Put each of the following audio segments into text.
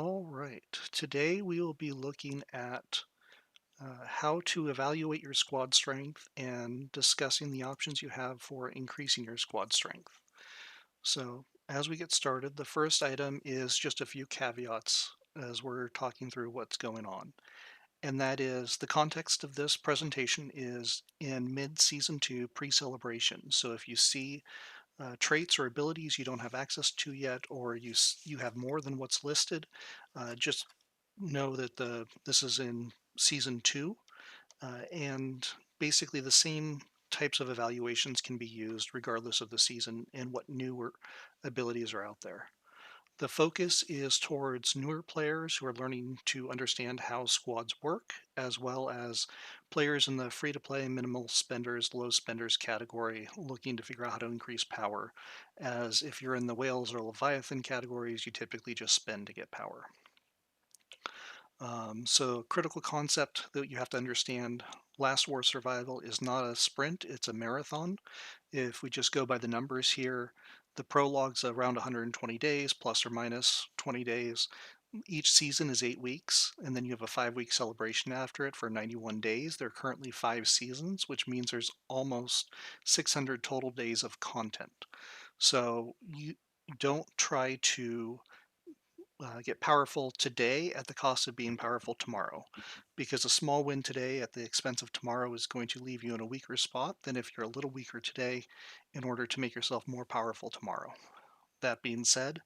All right. Today we will be looking at how to evaluate your squad strength and discussing the options you have for increasing your squad strength. So, as we get started, the first item is just a few caveats as we're talking through what's going on. And that is the context of this presentation is in mid season 2 pre celebration. So, if you see traits or abilities you don't have access to yet, or you have more than what's listed, just know that this is in season 2, and basically the same types of evaluations can be used regardless of the season and what newer abilities are out there. The focus is towards newer players who are learning to understand how squads work, as well as players in the free to play, minimal spenders, low spenders category looking to figure out how to increase power. As if you're in the whales or leviathan categories, you typically just spend to get power. So, critical concept that you have to understand: Last War Survival is not a sprint, it's a marathon. If we just go by the numbers here, the prologue's around 120 days, plus or minus 20 days. Each season is 8 weeks, and then you have a 5 week celebration after it for 91 days. There are currently 5 seasons, which means there's almost 600 total days of content. So you don't try to get powerful today at the cost of being powerful tomorrow, because a small win today at the expense of tomorrow is going to leave you in a weaker spot than if you're a little weaker today in order to make yourself more powerful tomorrow. That being said,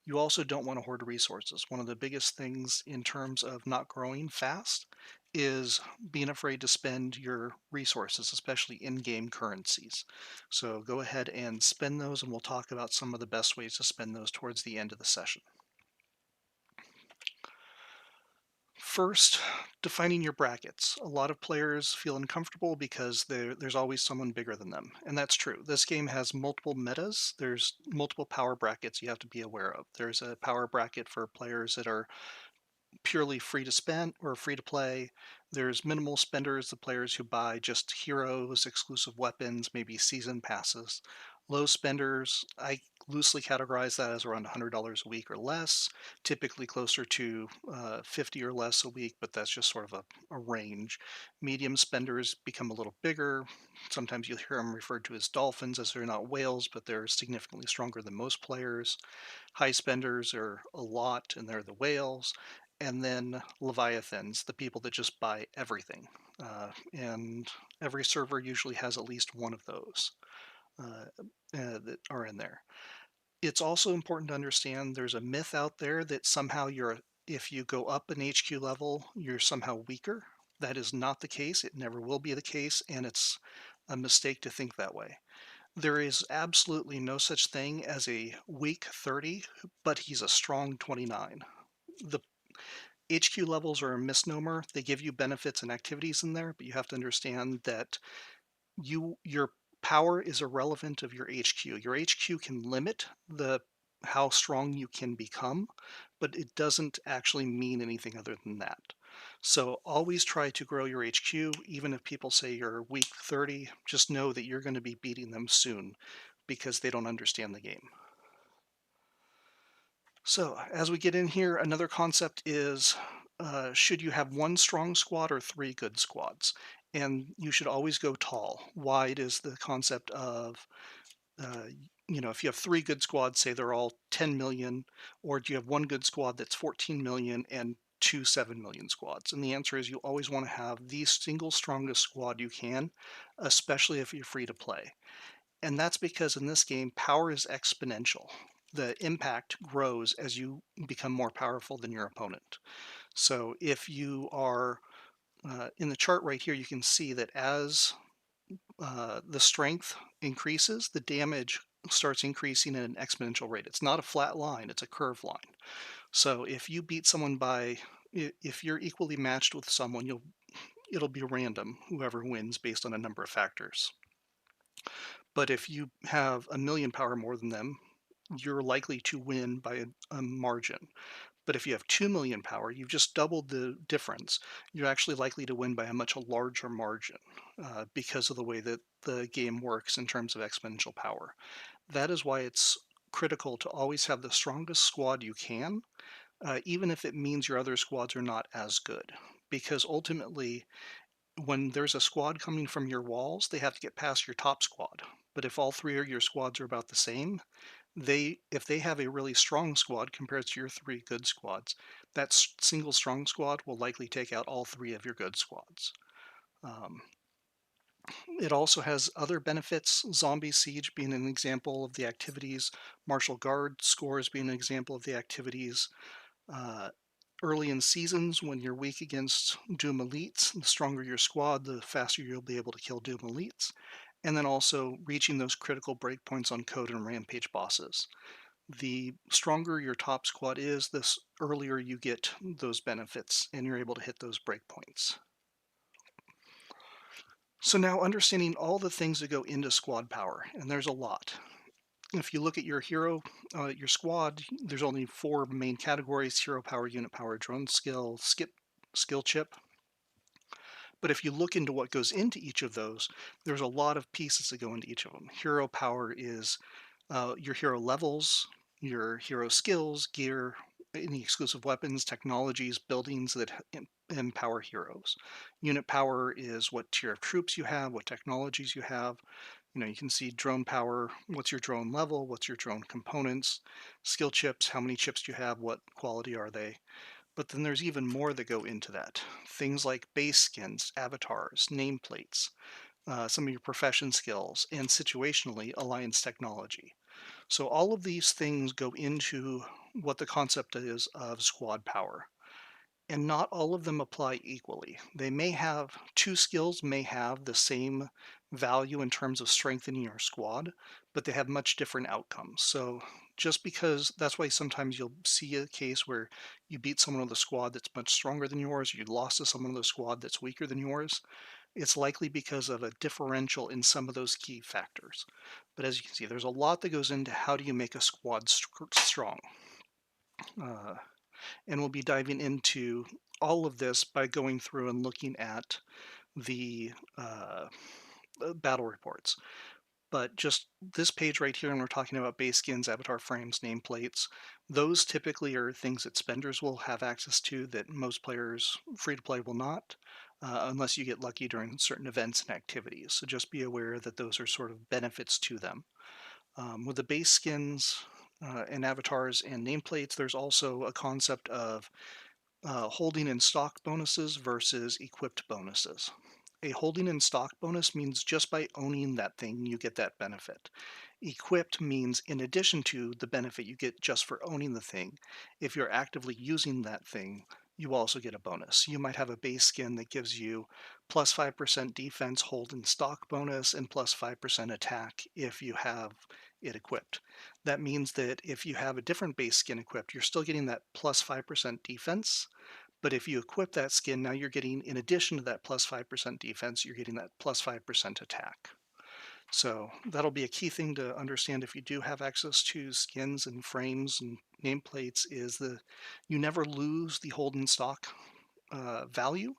you also don't want to hoard resources. One of the biggest things in terms of not growing fast is being afraid to spend your resources, especially in-game currencies. So go ahead and spend those, and we'll talk about some of the best ways to spend those towards the end of the session. First, defining your brackets. A lot of players feel uncomfortable because there's always someone bigger than them, and that's true. This game has multiple metas. There's multiple power brackets you have to be aware of. There's a power bracket for players that are purely free to spend or free to play. There's minimal spenders, the players who buy just heroes, exclusive weapons, maybe season passes. Low spenders, I loosely categorize that as around $100 a week or less, typically closer to 50 or less a week, but that's just sort of a range. Medium spenders become a little bigger. Sometimes you'll hear them referred to as dolphins, as they're not whales, but they're significantly stronger than most players. High spenders are a lot, and they're the whales. And then leviathans, the people that just buy everything. And every server usually has at least one of those uh, that are in there. It's also important to understand there's a myth out there that somehow if you go up an HQ level, you're somehow weaker. That is not the case. It never will be the case, and it's a mistake to think that way. There is absolutely no such thing as a weak 30, but he's a strong 29. The HQ levels are a misnomer. They give you benefits and activities in there, but you have to understand that your power is irrelevant of your HQ. Your HQ can limit the how strong you can become, but it doesn't actually mean anything other than that. So always try to grow your HQ. Even if people say you're weak 30, just know that you're going to be beating them soon because they don't understand the game. So as we get in here, another concept is, should you have one strong squad or three good squads? And you should always go tall. Wide is the concept of, uh, if you have three good squads, say they're all 10 million, or do you have one good squad that's 14 million and two 7 million squads? And the answer is you always want to have the single strongest squad you can, especially if you're free to play. And that's because in this game, power is exponential. The impact grows as you become more powerful than your opponent. So if you are in the chart right here, you can see that as the strength increases, the damage starts increasing at an exponential rate. It's not a flat line, it's a curved line. So if you beat someone if you're equally matched with someone, it'll be random, whoever wins based on a number of factors. But if you have a million power more than them, you're likely to win by a margin. But if you have 2 million power, you've just doubled the difference. You're actually likely to win by a much larger margin because of the way that the game works in terms of exponential power. That is why it's critical to always have the strongest squad you can, even if it means your other squads are not as good. Because ultimately, when there's a squad coming from your walls, they have to get past your top squad. But if all three of your squads are about the same, if they have a really strong squad compared to your three good squads, that single strong squad will likely take out all three of your good squads. Um, it also has other benefits, Zombie Siege being an example of the activities, Martial Guard scores being an example of the activities. Uh, Early in seasons, when you're weak against Doom Elites, the stronger your squad, the faster you'll be able to kill Doom Elites. And then also reaching those critical breakpoints on Code and Rampage bosses. The stronger your top squad is, the earlier you get those benefits and you're able to hit those breakpoints. So now understanding all the things that go into squad power, and there's a lot. If you look at your hero, your squad, there's only four main categories: hero power, unit power, drone skill, skill chip. But if you look into what goes into each of those, there's a lot of pieces that go into each of them. Hero power is your hero levels, your hero skills, gear, any exclusive weapons, technologies, buildings that empower heroes. Unit power is what tier of troops you have, what technologies you have. You can see drone power, what's your drone level, what's your drone components, skill chips, how many chips do you have, what quality are they. But then there's even more that go into that. Things like base skins, avatars, nameplates, some of your profession skills, and situationally, alliance technology. So all of these things go into what the concept is of squad power. And not all of them apply equally. They may have two skills may have the same value in terms of strengthening your squad, but they have much different outcomes. So just because that's why sometimes you'll see a case where you beat someone with a squad that's much stronger than yours, you lost to someone with a squad that's weaker than yours, it's likely because of a differential in some of those key factors. But as you can see, there's a lot that goes into how do you make a squad strong. Uh, and we'll be diving into all of this by going through and looking at the battle reports. But just this page right here, and we're talking about base skins, avatar frames, nameplates, those typically are things that spenders will have access to that most players free to play will not, unless you get lucky during certain events and activities. So just be aware that those are sort of benefits to them. With the base skins and avatars and nameplates, there's also a concept of holding in stock bonuses versus equipped bonuses. A holding in stock bonus means just by owning that thing, you get that benefit. Equipped means in addition to the benefit you get just for owning the thing, if you're actively using that thing, you also get a bonus. You might have a base skin that gives you plus 5% defense hold in stock bonus and plus 5% attack if you have it equipped. That means that if you have a different base skin equipped, you're still getting that plus 5% defense, but if you equip that skin, now you're getting, in addition to that plus 5% defense, you're getting that plus 5% attack. So that'll be a key thing to understand if you do have access to skins and frames and nameplates is you never lose the hold in stock value.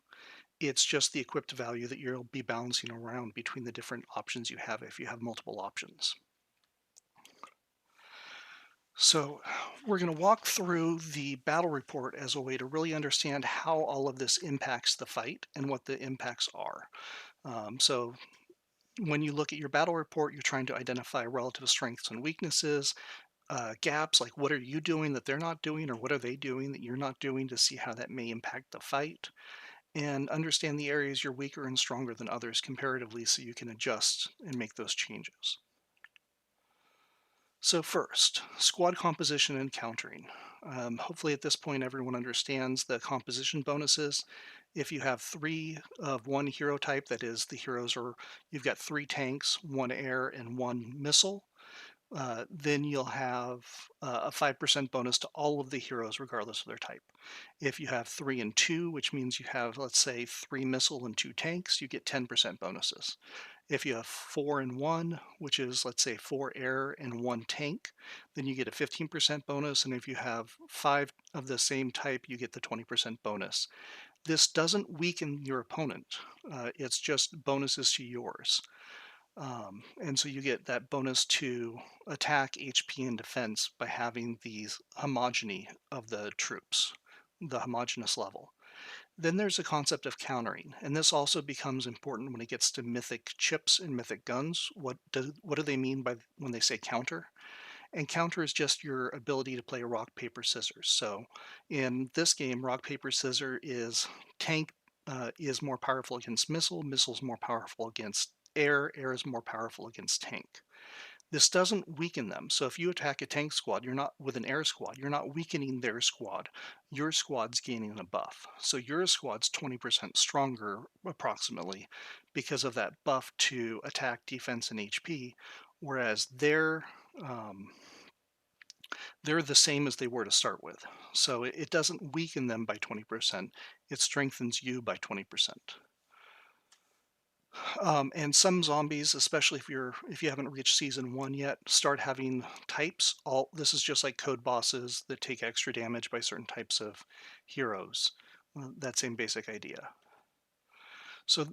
It's just the equipped value that you'll be balancing around between the different options you have if you have multiple options. So we're going to walk through the battle report as a way to really understand how all of this impacts the fight and what the impacts are. So when you look at your battle report, you're trying to identify relative strengths and weaknesses, gaps, like what are you doing that they're not doing, or what are they doing that you're not doing to see how that may impact the fight, and understand the areas you're weaker and stronger than others comparatively so you can adjust and make those changes. So first, squad composition and countering. Hopefully at this point everyone understands the composition bonuses. If you have three of one hero type, that is the heroes are, you've got three tanks, one air, and one missile, then you'll have a 5% bonus to all of the heroes regardless of their type. If you have 3 and 2, which means you have, let's say, 3 missile and 2 tanks, you get 10% bonuses. If you have 4 and 1, which is, let's say, 4 air and 1 tank, then you get a 15% bonus. And if you have 5 of the same type, you get the 20% bonus. This doesn't weaken your opponent. It's just bonuses to yours. And so you get that bonus to attack, HP, and defense by having these homogeny of the troops, the homogeneous level. Then there's a concept of countering, and this also becomes important when it gets to mythic chips and mythic guns. What do they mean by when they say counter? And counter is just your ability to play rock, paper, scissors. So in this game, rock, paper, scissors is tank is more powerful against missile, missile's more powerful against air, air is more powerful against tank. This doesn't weaken them. So if you attack a tank squad, you're not with an air squad, you're not weakening their squad. Your squad's gaining a buff. So your squad's 20% stronger approximately because of that buff to attack, defense, and HP, whereas um, they're the same as they were to start with. So it doesn't weaken them by 20%, it strengthens you by 20%. And some zombies, especially if you haven't reached season 1 yet, start having types. All this is just like code bosses that take extra damage by certain types of heroes. That same basic idea. So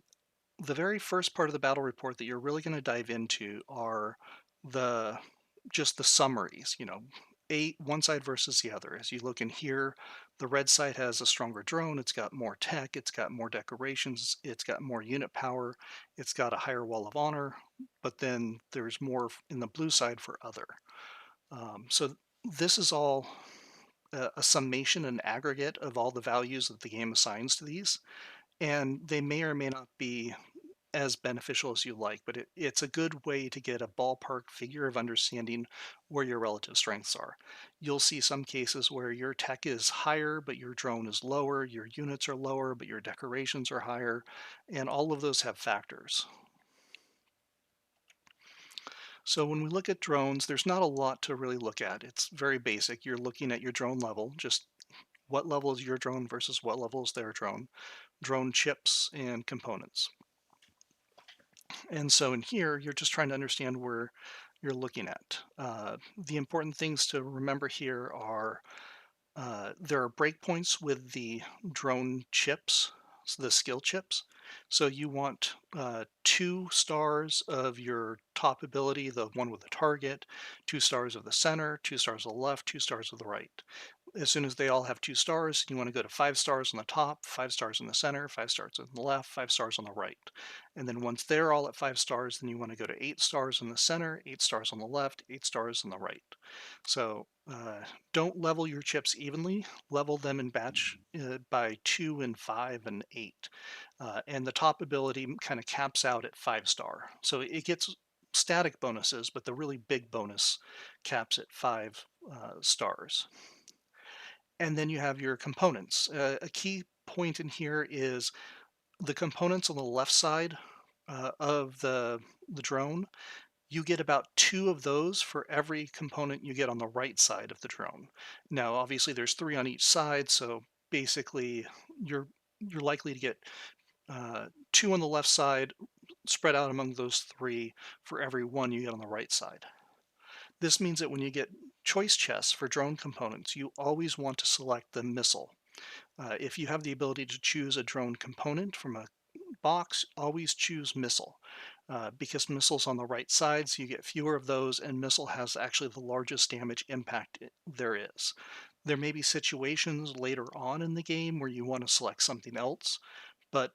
the very first part of the battle report that you're really going to dive into are the just the summaries, one side versus the other. As you look in here, the red side has a stronger drone, it's got more tech, it's got more decorations, it's got more unit power, it's got a higher wall of honor, but then there's more in the blue side for other. So this is all a summation and aggregate of all the values that the game assigns to these, and they may or may not be as beneficial as you like, but it's a good way to get a ballpark figure of understanding where your relative strengths are. You'll see some cases where your tech is higher, but your drone is lower, your units are lower, but your decorations are higher, and all of those have factors. So when we look at drones, there's not a lot to really look at. It's very basic. You're looking at your drone level, just what level is your drone versus what level is their drone chips and components. And so in here, you're just trying to understand where you're looking at. The important things to remember here are there are breakpoints with the drone chips, so the skill chips. So you want 2 stars of your top ability, the one with the target, 2 stars of the center, 2 stars of the left, 2 stars of the right. As soon as they all have 2 stars, you want to go to 5 stars on the top, 5 stars in the center, 5 stars on the left, 5 stars on the right. And then once they're all at 5 stars, then you want to go to 8 stars in the center, 8 stars on the left, 8 stars on the right. So don't level your chips evenly, level them in batch by 2 and 5 and 8. And the top ability kind of caps out at 5 star. So it gets static bonuses, but the really big bonus caps at 5 stars. And then you have your components. A key point in here is the components on the left side of the drone. You get about 2 of those for every component you get on the right side of the drone. Now, obviously, there's 3 on each side, so basically, you're you're likely to get 2 on the left side spread out among those 3 for every one you get on the right side. This means that when you get choice chests for drone components, you always want to select the missile. If you have the ability to choose a drone component from a box, always choose missile. Because missile's on the right side, so you get fewer of those, and missile has actually the largest damage impact there is. There may be situations later on in the game where you want to select something else, but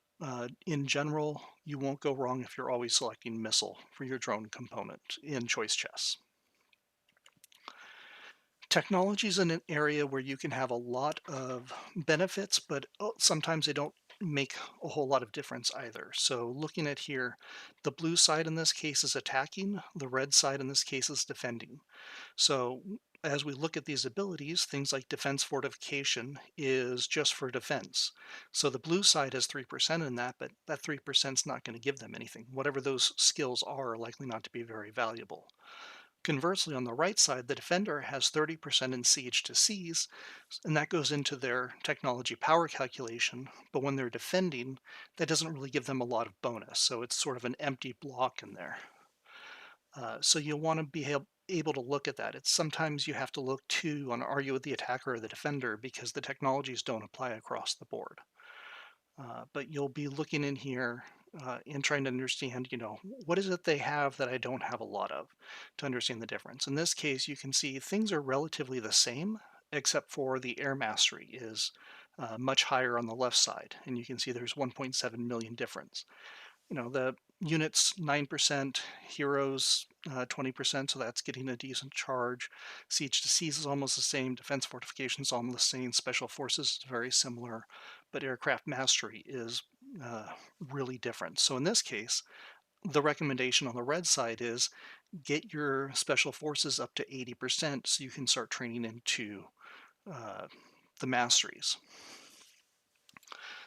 in general, you won't go wrong if you're always selecting missile for your drone component in choice chests. Technology is an area where you can have a lot of benefits, but sometimes they don't make a whole lot of difference either. So looking at here, the blue side in this case is attacking, the red side in this case is defending. So as we look at these abilities, things like defense fortification is just for defense. So the blue side has 3% in that, but that 3% is not going to give them anything. Whatever those skills are likely not to be very valuable. Conversely, on the right side, the defender has 30% in siege to seize, and that goes into their technology power calculation. But when they're defending, that doesn't really give them a lot of bonus. So it's sort of an empty block in there. So you'll want to be able to look at that. It's sometimes you have to look too on are you the attacker or the defender because the technologies don't apply across the board. But you'll be looking in here and trying to understand, what is it they have that I don't have a lot of to understand the difference. In this case, you can see things are relatively the same, except for the air mastery is much higher on the left side. And you can see there's 1.7 million difference. The units 9%, heroes 20%, so that's getting a decent charge. Siege to Seas is almost the same, defense fortifications almost the same, special forces is very similar, but aircraft mastery is really different. So in this case, the recommendation on the red side is get your special forces up to 80% so you can start training into uh, the masteries.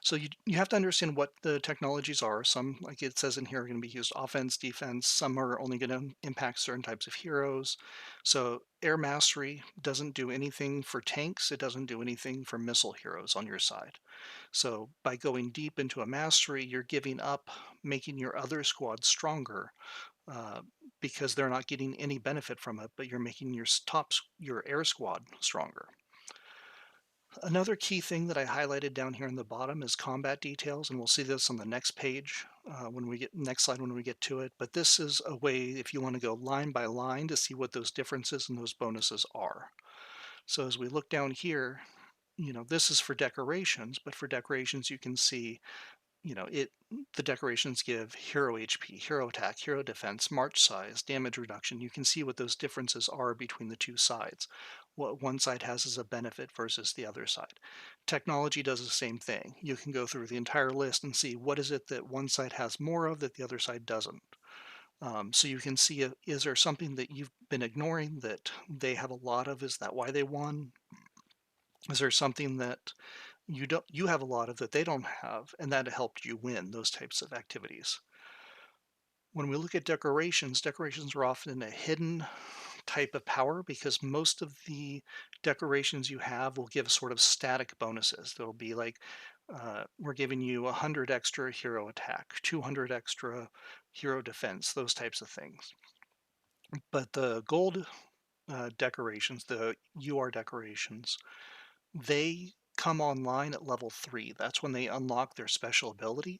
So you have to understand what the technologies are. Some, like it says in here, are going to be used offense, defense. Some are only going to impact certain types of heroes. So air mastery doesn't do anything for tanks. It doesn't do anything for missile heroes on your side. So by going deep into a mastery, you're giving up making your other squad stronger uh, because they're not getting any benefit from it, but you're making your air squad stronger. Another key thing that I highlighted down here in the bottom is combat details, and we'll see this on the next page next slide when we get to it. But this is a way if you want to go line by line to see what those differences and those bonuses are. So as we look down here, this is for decorations, but for decorations you can see the decorations give hero HP, hero attack, hero defense, march size, damage reduction. You can see what those differences are between the two sides. What one side has as a benefit versus the other side. Technology does the same thing. You can go through the entire list and see what is it that one side has more of that the other side doesn't. So you can see, is there something that you've been ignoring that they have a lot of? Is that why they won? Is there something that you have a lot of that they don't have, and that helped you win those types of activities? When we look at decorations, decorations are often a hidden type of power because most of the decorations you have will give sort of static bonuses. There'll be like, we're giving you 100 extra hero attack, 200 extra hero defense, those types of things. But the gold decorations, the UR decorations, they come online at level 3. That's when they unlock their special ability,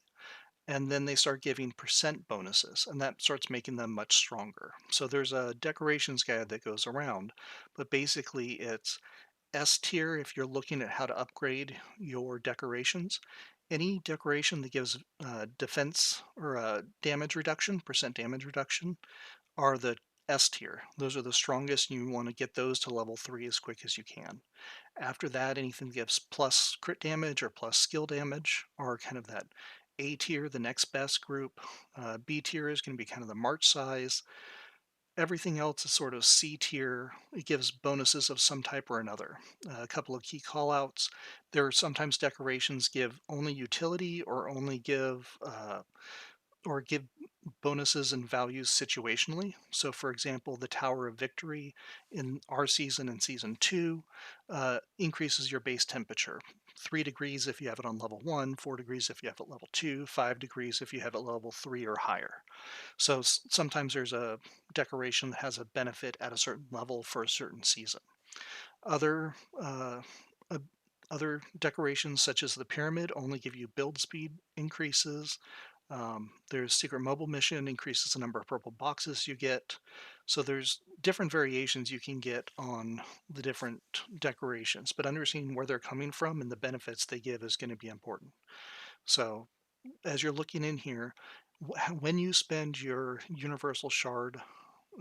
and then they start giving percent bonuses, and that starts making them much stronger. So there's a decorations guide that goes around, but basically it's S tier if you're looking at how to upgrade your decorations. Any decoration that gives defense or damage reduction, percent damage reduction, are the S tier. Those are the strongest, and you want to get those to level 3 as quick as you can. After that, anything that gives plus crit damage or plus skill damage are kind of that A tier, the next best group. B tier is going to be kind of the march size. Everything else is sort of C tier. It gives bonuses of some type or another. A couple of key callouts. There are sometimes decorations give only utility or give bonuses and values situationally. So, for example, the Tower of Victory in our season and season 2 increases your base temperature. 3 degrees if you have it on level 1, 4 degrees if you have it level 2, 5 degrees if you have it level 3 or higher. So sometimes there's a decoration that has a benefit at a certain level for a certain season. Other uh, uh, other decorations such as the pyramid only give you build speed increases. There's secret mobile mission, increases the number of purple boxes you get. So there's different variations you can get on the different decorations, but understanding where they're coming from and the benefits they give is going to be important. So as you're looking in here, when you spend your universal shard,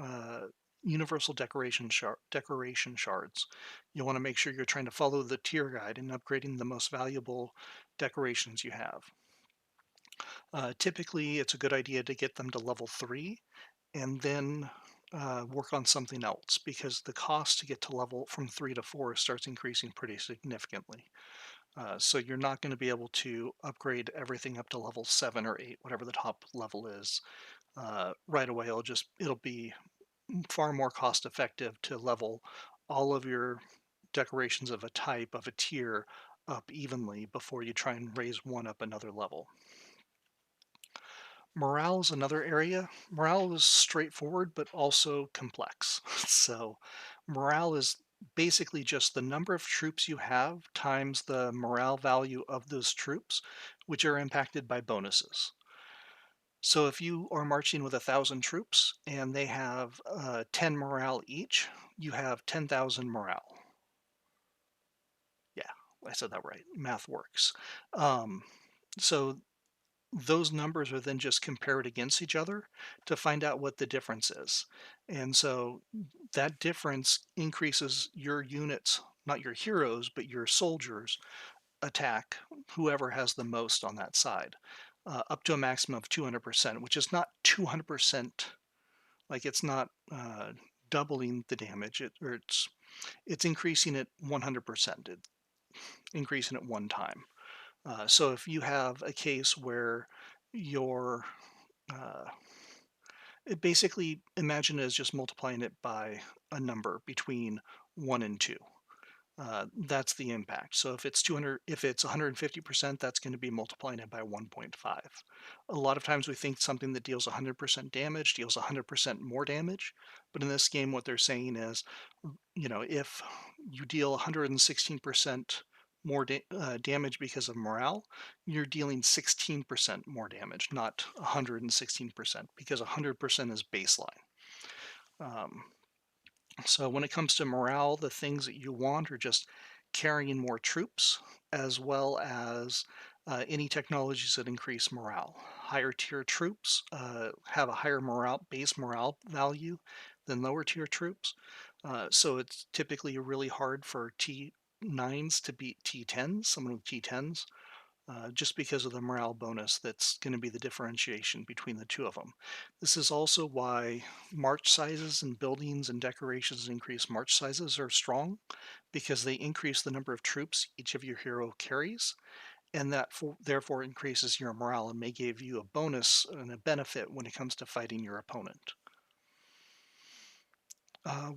uh, universal decoration shards, you want to make sure you're trying to follow the tier guide and upgrading the most valuable decorations you have. Typically, it's a good idea to get them to level 3 and then work on something else because the cost to get to level from 3 to 4 starts increasing pretty significantly. So you're not going to be able to upgrade everything up to level 7 or 8, whatever the top level is, right away. It'll be far more cost effective to level all of your decorations of a type of a tier up evenly before you try and raise one up another level. Morale is another area. Morale is straightforward, but also complex. So, morale is basically just the number of troops you have times the morale value of those troops, which are impacted by bonuses. So if you are marching with 1,000 troops and they have 10 morale each, you have 10,000 morale. Yeah, I said that right. Math works. Um, so those numbers are then just compared against each other to find out what the difference is. And so that difference increases your units, not your heroes, but your soldiers attack whoever has the most on that side, up to a maximum of 200%, which is not 200%. Like it's not doubling the damage, or it's increasing it 100%. It's increasing it one time. So if you have a case where your uh, basically imagine it as just multiplying it by a number between 1 and 2. That's the impact. So if it's 200, if it's 150%, that's going to be multiplying it by 1.5. A lot of times we think something that deals 100% damage deals 100% more damage, but in this game, what they're saying is, if you deal 116% more damage because of morale, you're dealing 16% more damage, not 116%, because 100% is baseline. Um, so when it comes to morale, the things that you want are just carrying more troops, as well as any technologies that increase morale. Higher tier troops have a higher base morale value than lower tier troops. So it's typically really hard for T9s to beat T10s, someone with T10s, just because of the morale bonus that's going to be the differentiation between the two of them. This is also why march sizes and buildings and decorations increase march sizes are strong, because they increase the number of troops each of your hero carries, and that therefore increases your morale and may give you a bonus and a benefit when it comes to fighting your opponent.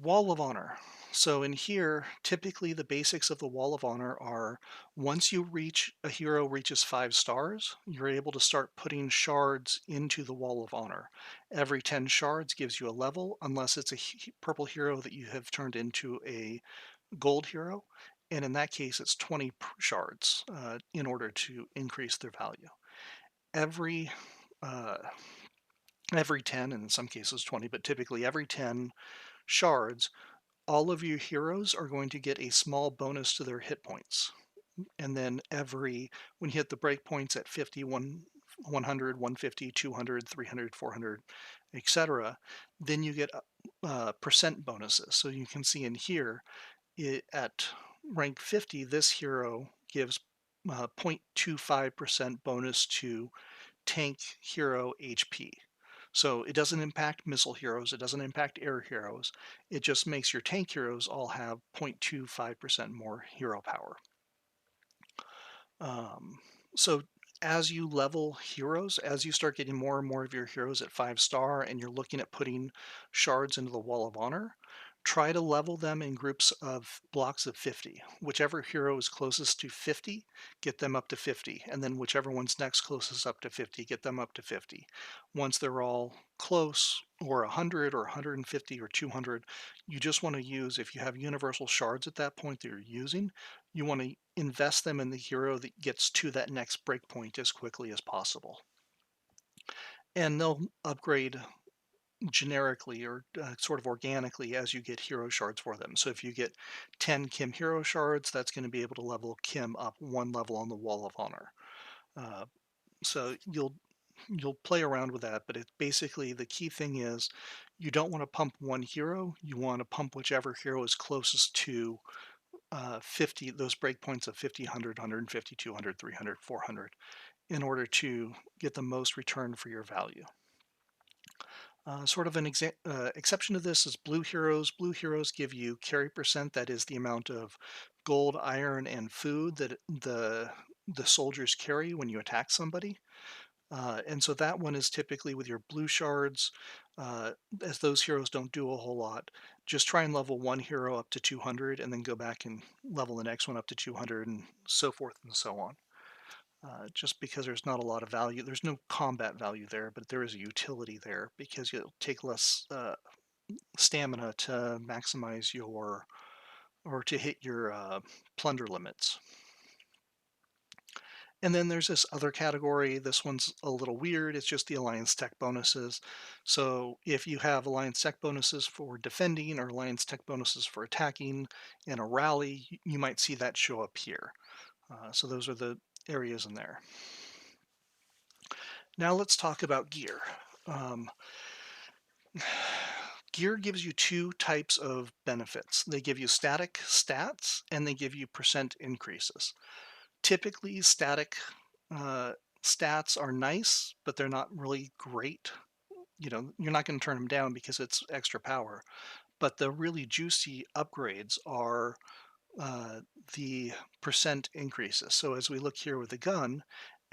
Wall of Honor. So in here, typically the basics of the Wall of Honor are once a hero reaches 5 stars, you're able to start putting shards into the Wall of Honor. Every 10 shards gives you a level, unless it's a purple hero that you have turned into a gold hero. And in that case, it's 20 shards in order to increase their value. Every uh, every 10, and in some cases 20, but typically every 10 shards, all of your heroes are going to get a small bonus to their hit points. And then when you hit the breakpoints at 50, 100, 150, 200, 300, 400, etc., then you get percent bonuses. So you can see in here, at rank 50, this hero gives 0.25% bonus to tank hero HP. So it doesn't impact missile heroes, it doesn't impact air heroes. It just makes your tank heroes all have 0.25% more hero power. Um, so as you level heroes, as you start getting more and more of your heroes at 5 star and you're looking at putting shards into the Wall of Honor, try to level them in groups of blocks of 50. Whichever hero is closest to 50, get them up to 50. And then whichever one's next closest up to 50, get them up to 50. Once they're all close, or 100 or 150 or 200, you just want to use, if you have universal shards at that point that you're using, you want to invest them in the hero that gets to that next breakpoint as quickly as possible. And they'll upgrade generically, or sort of organically, as you get hero shards for them. So if you get 10 Kim hero shards, that's going to be able to level Kim up one level on the Wall of Honor. Uh, so you'll play around with that, but it's basically, the key thing is you don't want to pump one hero. You want to pump whichever hero is closest to 50, those breakpoints of 50, 100, 150, 200, 300, 400, in order to get the most return for your value. Sort of an exception to this is blue heroes. Blue heroes give you carry percent, that is the amount of gold, iron, and food that the soldiers carry when you attack somebody. And so that one is typically with your blue shards, uh, as those heroes don't do a whole lot. Just try and level one hero up to 200 and then go back and level the next one up to 200 and so forth and so on. Just because there's not a lot of value, there's no combat value there, but there is a utility there because you'll take less stamina to maximize your or to hit your plunder limits. And then there's this other category. This one's a little weird. It's just the Alliance Tech bonuses. So if you have Alliance Tech bonuses for defending or Alliance Tech bonuses for attacking in a rally, you might see that show up here. So those are the areas in there. Now let's talk about gear. Um, Gear gives you two types of benefits. They give you static stats and they give you percent increases. Typically, static uh, stats are nice, but they're not really great. You're not going to turn them down because it's extra power. But the really juicy upgrades are uh, the percent increases. So as we look here with the gun,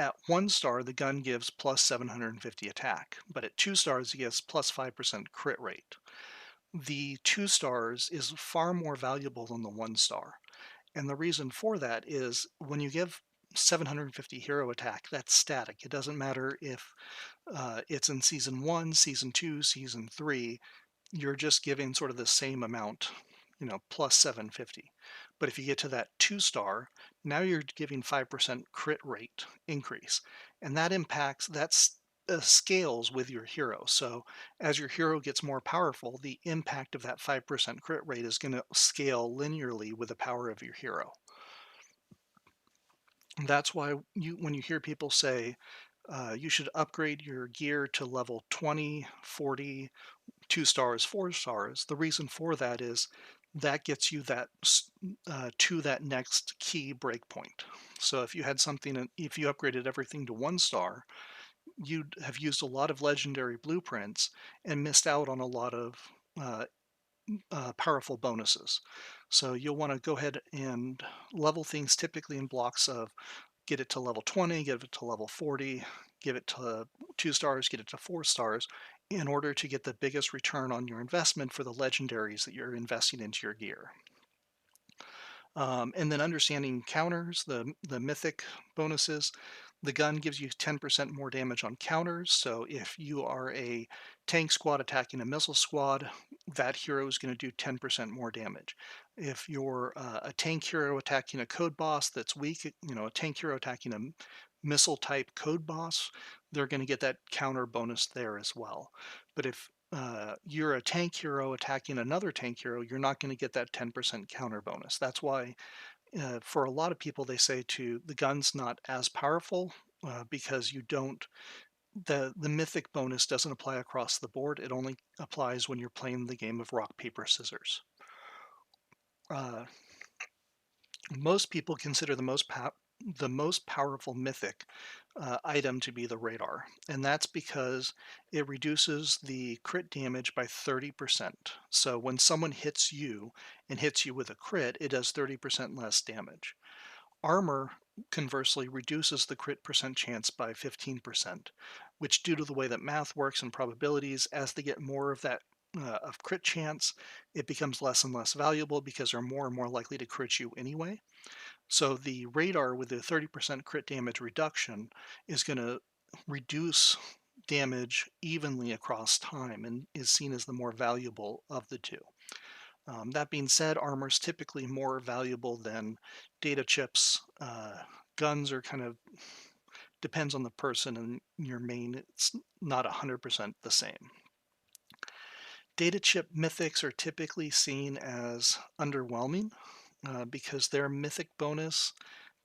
at 1 star, the gun gives plus 750 attack, but at 2 stars, it gives plus 5% crit rate. The 2 stars is far more valuable than the 1 star. And the reason for that is when you give 750 hero attack, that's static. It doesn't matter if it's in season 1, season 2, season 3. You're just giving sort of the same amount, plus 750. But if you get to that 2 star, now you're giving 5% crit rate increase. And that impacts, that's scales with your hero. So as your hero gets more powerful, the impact of that 5% crit rate is going to scale linearly with the power of your hero. That's why when you hear people say you should upgrade your gear to level 20, 40, 2 stars, 4 stars, the reason for that is that gets you to that next key breakpoint. So if you had something, if you upgraded everything to 1 star, you'd have used a lot of legendary blueprints and missed out on a lot of uh, powerful bonuses. So you'll want to go ahead and level things typically in blocks of get it to level 20, get it to level 40, give it to 2 stars, get it to 4 stars in order to get the biggest return on your investment for the legendaries that you're investing into your gear. And then understanding counters, the mythic bonuses. The gun gives you 10% more damage on counters. So if you are a tank squad attacking a missile squad, that hero is going to do 10% more damage. If you're a tank hero attacking a code boss that's weak, a tank hero attacking a missile type code boss, they're going to get that counter bonus there as well. But if you're a tank hero attacking another tank hero, you're not going to get that 10% counter bonus. That's why, for a lot of people, they say the gun's not as powerful because you don't the mythic bonus doesn't apply across the board. It only applies when you're playing the game of rock paper scissors. Uh, Most people consider the most powerful mythic item to be the radar, and that's because it reduces the crit damage by 30%. So when someone hits you and hits you with a crit, it does 30% less damage. Armor, conversely, reduces the crit percent chance by 15%, which, due to the way that math works and probabilities, as they get more of that of crit chance, it becomes less and less valuable because they're more and more likely to crit you anyway. So the radar with the 30% crit damage reduction is going to reduce damage evenly across time and is seen as the more valuable of the two. That being said, armor is typically more valuable than data chips. Guns are kind of depends on the person and your main. It's not 100% the same. Data chip mythics are typically seen as underwhelming because their mythic bonus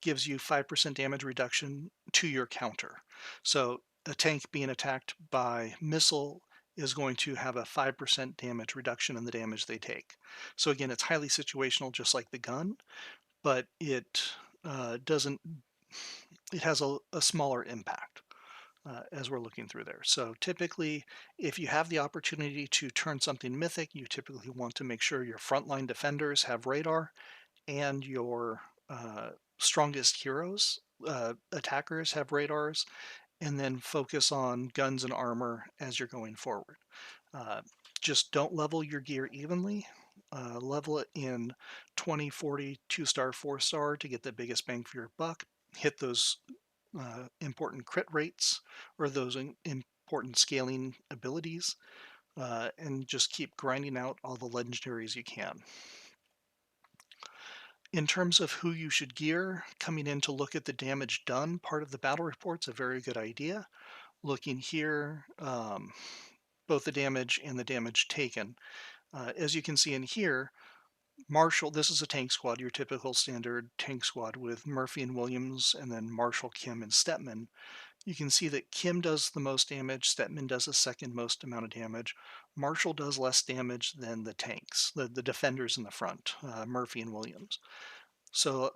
gives you 5% damage reduction to your counter. So a tank being attacked by missile is going to have a 5% damage reduction in the damage they take. So again, it's highly situational, just like the gun, but doesn't. It has a smaller impact as we're looking through there. So typically, if you have the opportunity to turn something mythic, you typically want to make sure your frontline defenders have radar and your strongest heroes, attackers have radars, and then focus on guns and armor as you're going forward. Uh, just don't level your gear evenly. Level it in 20, 40, 2 star, 4 star to get the biggest bang for your buck. Hit those important crit rates or those important scaling abilities, and just keep grinding out all the legendaries you can. In terms of who you should gear, coming in to look at the damage done part of the battle report's a very good idea. Looking here, both the damage and the damage taken. As you can see in here, Marshall, this is a tank squad, your typical standard tank squad with Murphy and Williams, and then Marshall, Kim, and Stetman. You can see that Kim does the most damage, Stetman does the second most amount of damage. Marshall does less damage than the tanks, the defenders in the front, Murphy and Williams. So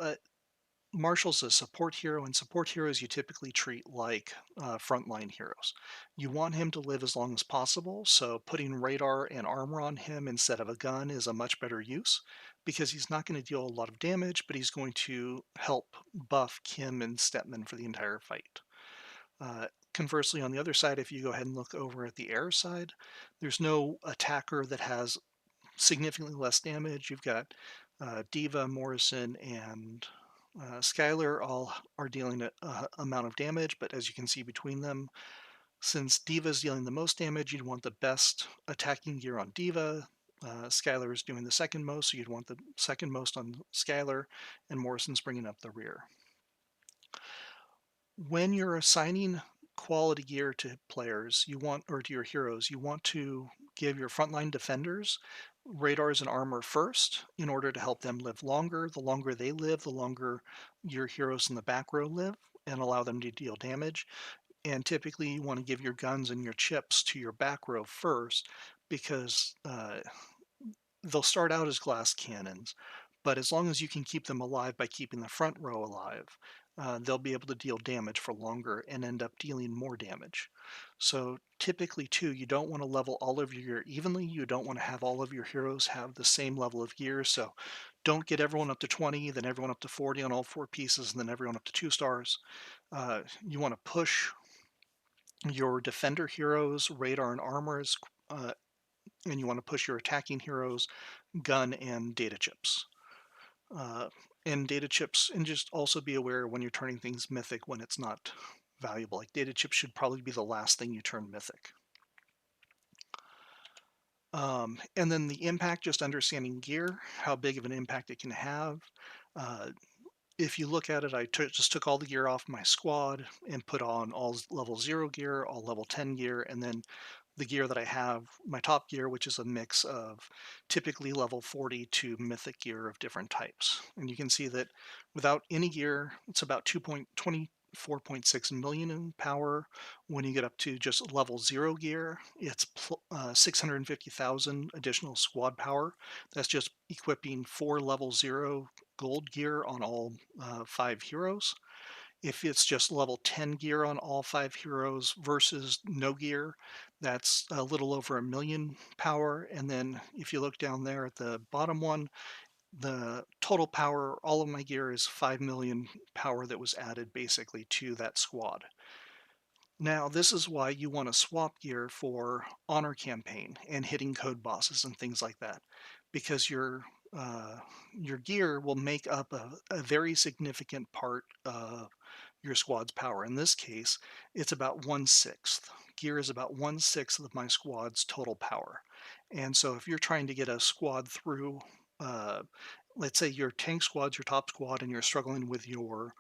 Marshall's a support hero, and support heroes you typically treat like frontline heroes. You want him to live as long as possible, so putting radar and armor on him instead of a gun is a much better use because he's not going to deal a lot of damage, but he's going to help buff Kim and Stepman for the entire fight. Conversely, on the other side, if you go ahead and look over at the air side, there's no attacker that has significantly less damage. You've got Diva, Morrison, and Skylar all are dealing a amount of damage, but as you can see between them, since Diva is dealing the most damage, you'd want the best attacking gear on Diva. Skylar is doing the second most, so you'd want the second most on Skylar, and Morrison's bringing up the rear. When you're assigning quality gear to players, you want, or to your heroes, you want to give your frontline defenders radars and armor first in order to help them live longer. The longer they live, the longer your heroes in the back row live and allow them to deal damage. And typically, you want to give your guns and your chips to your back row first because they'll start out as glass cannons, but as long as you can keep them alive by keeping the front row alive, they'll be able to deal damage for longer and end up dealing more damage. So typically, too, you don't want to level all of your gear evenly. You don't want to have all of your heroes have the same level of gear. So don't get everyone up to 20, then everyone up to 40 on all four pieces, and then everyone up to 2 stars. You want to push your defender heroes, radar and armors, and you want to push your attacking heroes, gun and data chips. Uh, and data chips, and just also be aware when you're turning things mythic when it's not valuable. Like data chips should probably be the last thing you turn mythic. And then the impact, just understanding gear, how big of an impact it can have. Uh, if you look at it, just took all the gear off my squad and put on all level 0 gear, all level 10 gear, and then the gear that I have, my top gear, which is a mix of typically level 40 to mythic gear of different types. And you can see that without any gear, it's about 24.6 million in power. When you get up to just level 0 gear, it's 650,000 additional squad power. That's just equipping 4 level 0 gold gear on all 5 heroes. If it's just level 10 gear on all 5 heroes versus no gear, that's a little over a million power. And then if you look down there at the bottom one, the total power, all of my gear is 5 million power that was added basically to that squad. Now, this is why you want to swap gear for honor campaign and hitting code bosses and things like that, because your gear will make up a very significant part of your squad's power. In this case, it's about 1/6. Gear is about 1/6 of my squad's total power. And so if you're trying to get a squad through, uh, let's say your tank squad's your top squad and you're struggling with your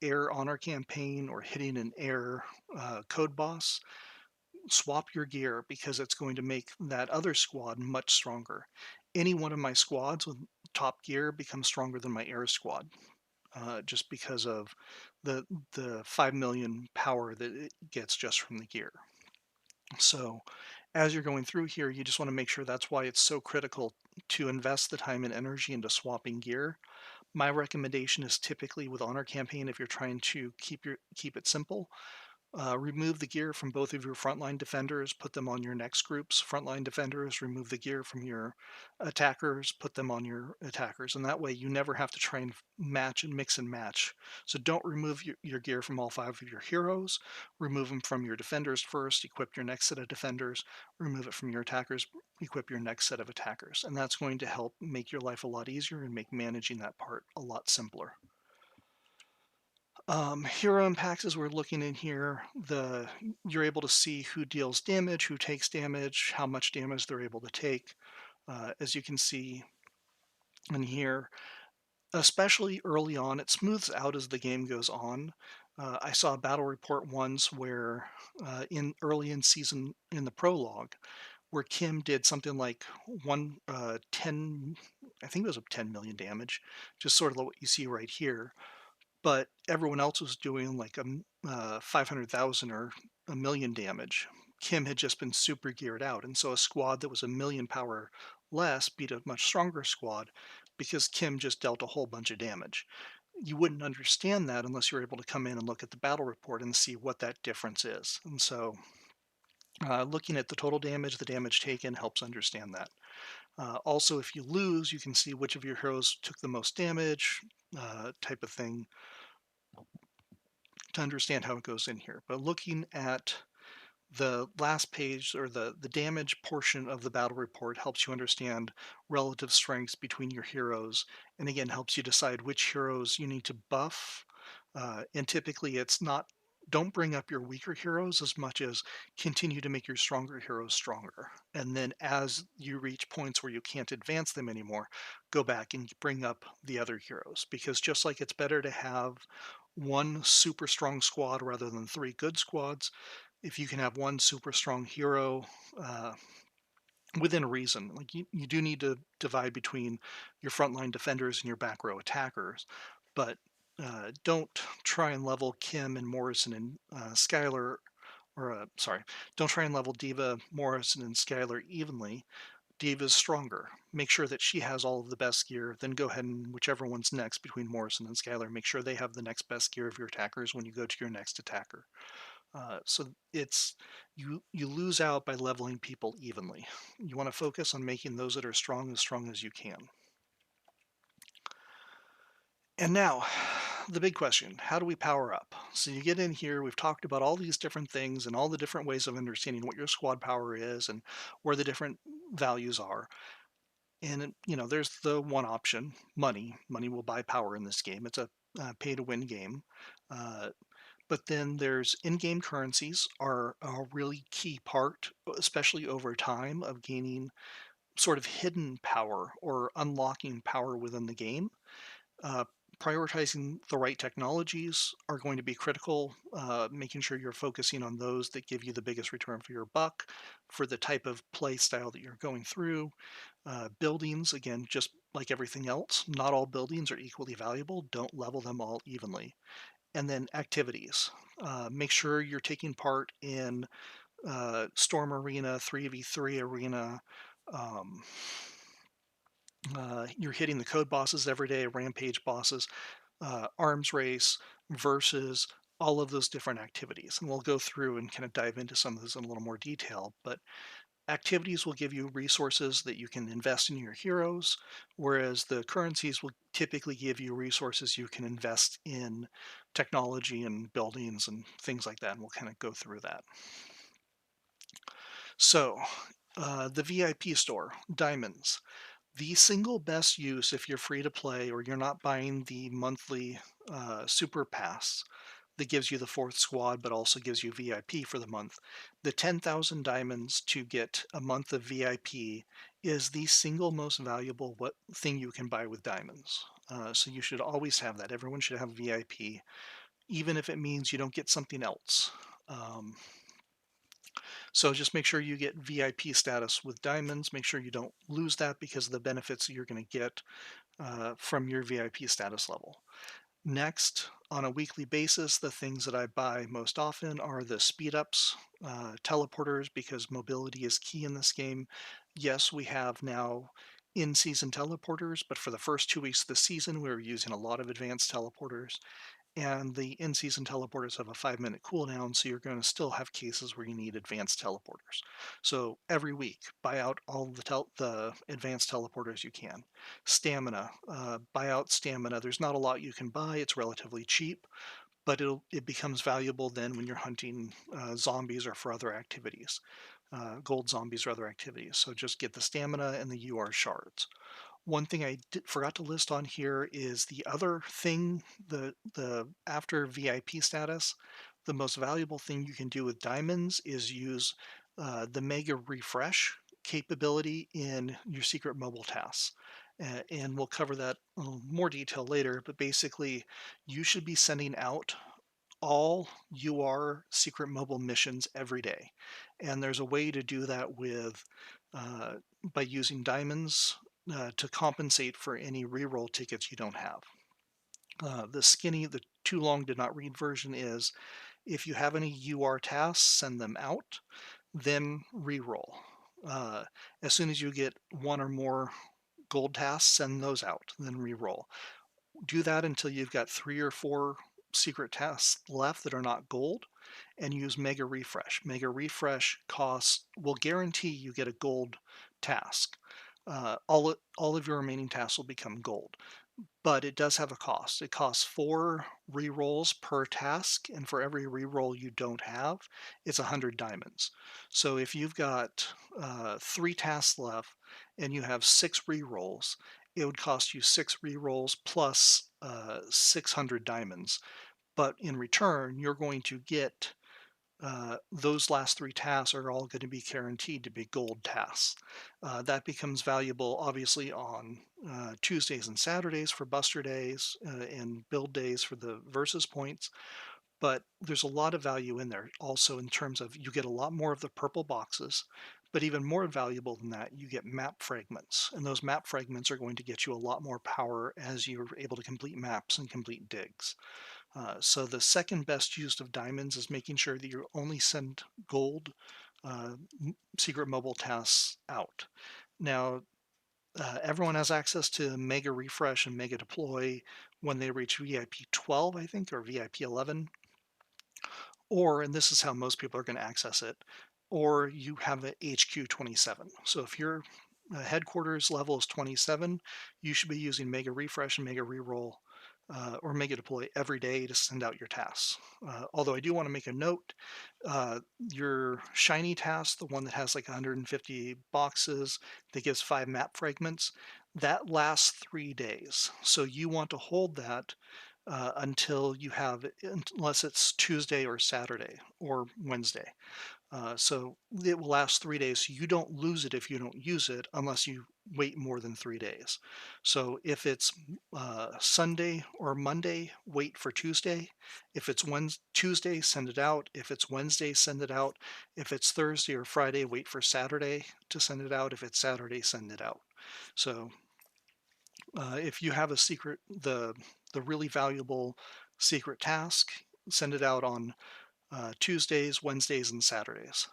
air honor campaign or hitting an air code boss, swap your gear because it's going to make that other squad much stronger. Any one of my squads with top gear becomes stronger than my air squad, just because of the 5 million power that it gets just from the gear. So as you're going through here, you just want to make sure that's why it's so critical to invest the time and energy into swapping gear. My recommendation is typically with honor campaign, if you're trying to keep it simple, remove the gear from both of your frontline defenders, put them on your next group's frontline defenders, remove the gear from your attackers, put them on your attackers. And that way you never have to try and match and mix and match. So don't remove your gear from all 5 of your heroes. Remove them from your defenders first, equip your next set of defenders, remove it from your attackers, equip your next set of attackers. And that's going to help make your life a lot easier and make managing that part a lot simpler. Hero impacts, as we're looking in here, you're able to see who deals damage, who takes damage, how much damage they're able to take. As you can see in here, especially early on. It smooths out as the game goes on. I saw a battle report once where, in early in season in the prologue, where Kim did something like 10, I think it was a 10 million damage, just sort of like what you see right here. But everyone else was doing like 500,000 or a million damage. Kim had just been super geared out, and so a squad that was a million power less beat a much stronger squad because Kim just dealt a whole bunch of damage. You wouldn't understand that unless you're able to come in and look at the battle report and see what that difference is. And so, looking at the total damage, the damage taken helps understand that. Also, if you lose, you can see which of your heroes took the most damage, type of thing, to understand how it goes in here. But looking at the last page, or the damage portion of the battle report, helps you understand relative strengths between your heroes, and again helps you decide which heroes you need to buff. And typically it's not, don't bring up your weaker heroes as much as continue to make your stronger heroes stronger, and then as you reach points where you can't advance them anymore, go back and bring up the other heroes, because just like it's better to have one super strong squad rather than three good squads, if you can have one super strong hero, uh, within reason. Like, you do need to divide between your frontline defenders and your back row attackers, but don't try and level Kim and Morrison and Skylar, or sorry, don't try and level Diva, Morrison, and Skylar evenly. Diva's stronger. Make sure that she has all of the best gear. Then go ahead and whichever one's next between Morrison and Skylar, make sure they have the next best gear of your attackers when you go to your next attacker. So it's, you lose out by leveling people evenly. You want to focus on making those that are strong as you can. And now, the big question: how do we power up? So you get in here. We've talked about all these different things and all the different ways of understanding what your squad power is and where the different values are. And there's the one option: money. Money will buy power in this game. It's a pay to win game. Uh, But then there's in-game currencies are a really key part, especially over time, of gaining sort of hidden power or unlocking power within the game. Uh, Prioritizing the right technologies are going to be critical, making sure you're focusing on those that give you the biggest return for your buck for the type of play style that you're going through. Buildings, again, just like everything else, not all buildings are equally valuable. Don't level them all evenly. And then activities. Make sure you're taking part in Storm Arena, 3v3 Arena. Um, you're hitting the code bosses every day, rampage bosses, arms race, versus all of those different activities. And we'll go through and kind of dive into some of those in a little more detail. But activities will give you resources that you can invest in your heroes, whereas the currencies will typically give you resources you can invest in technology and buildings and things like that. And we'll kind of go through that. So, the VIP store, diamonds. The single best use if you're free to play or you're not buying the monthly super pass that gives you the fourth squad but also gives you VIP for the month. The 10,000 diamonds to get a month of VIP is the single most valuable thing you can buy with diamonds. So you should always have that. Everyone should have VIP, even if it means you don't get something else. Um, so just make sure you get VIP status with diamonds. Make sure you don't lose that because of the benefits you're going to get from your VIP status level. Next, on a weekly basis, the things that I buy most often are the speed ups, teleporters, because mobility is key in this game. Yes, we have now in season teleporters, but for the first 2 weeks of the season, we were using a lot of advanced teleporters. And the in season teleporters have a 5-minute cooldown, so you're going to still have cases where you need advanced teleporters. So every week, buy out all the advanced teleporters you can. Stamina, buy out stamina. There's not a lot you can buy, it's relatively cheap, but it becomes valuable then when you're hunting zombies or for other activities, gold zombies or other activities. So just get the stamina and the UR shards. One thing I forgot to list on here is the other thing, the after VIP status, the most valuable thing you can do with diamonds is use the Mega Refresh. capability in your secret mobile tasks. And we'll cover that in a little more detail later, but basically, you should be sending out all UR secret mobile missions every day. And there's a way to do that with uh, by using diamonds to compensate for any reroll tickets you don't have. The too long did not read version is if you have any UR tasks, send them out, then reroll. Uh, as soon as you get one or more gold tasks, send those out, then reroll. Do that until you've got 3 or 4 secret tasks left that are not gold, and use Mega Refresh. Mega Refresh costs will guarantee you get a gold task. All of your remaining tasks will become gold, but it does have a cost. It costs 4 rerolls per task, and for every reroll you don't have, it's 100 diamonds. So if you've got 3 tasks left and you have 6 rerolls, it would cost you 6 rerolls plus 600 diamonds. But in return, you're going to get those last 3 tasks are all going to be guaranteed to be gold tasks. That becomes valuable, obviously, on Tuesdays and Saturdays for Buster Days and build days for the Versus points. But there's a lot of value in there also in terms of you get a lot more of the purple boxes. But even more valuable than that, you get map fragments. And those map fragments are going to get you a lot more power as you're able to complete maps and complete digs. So the second best use of diamonds is making sure that you only send gold secret mobile tasks out. Now, everyone has access to Mega Refresh and Mega Deploy when they reach VIP 12, I think, or VIP 11. Or, and this is how most people are going to access it, or you have a HQ 27. So if your headquarters level is 27, you should be using Mega Refresh and Mega Reroll or Mega Deploy every day to send out your tasks. Although I do want to make a note, your shiny task, the one that has like 150 boxes that gives 5 map fragments, that lasts 3 days. So you want to hold that until you have, unless it's Tuesday or Saturday or Wednesday. So it will last 3 days. So you don't lose it if you don't use it unless you wait more than 3 days. So if it's Sunday or Monday, wait for Tuesday. If it's Tuesday, send it out. If it's Wednesday, send it out. If it's Thursday or Friday, wait for Saturday to send it out. If it's Saturday, send it out. So if you have a secret, the really valuable secret task, send it out on Tuesdays, Wednesdays, and Saturdays.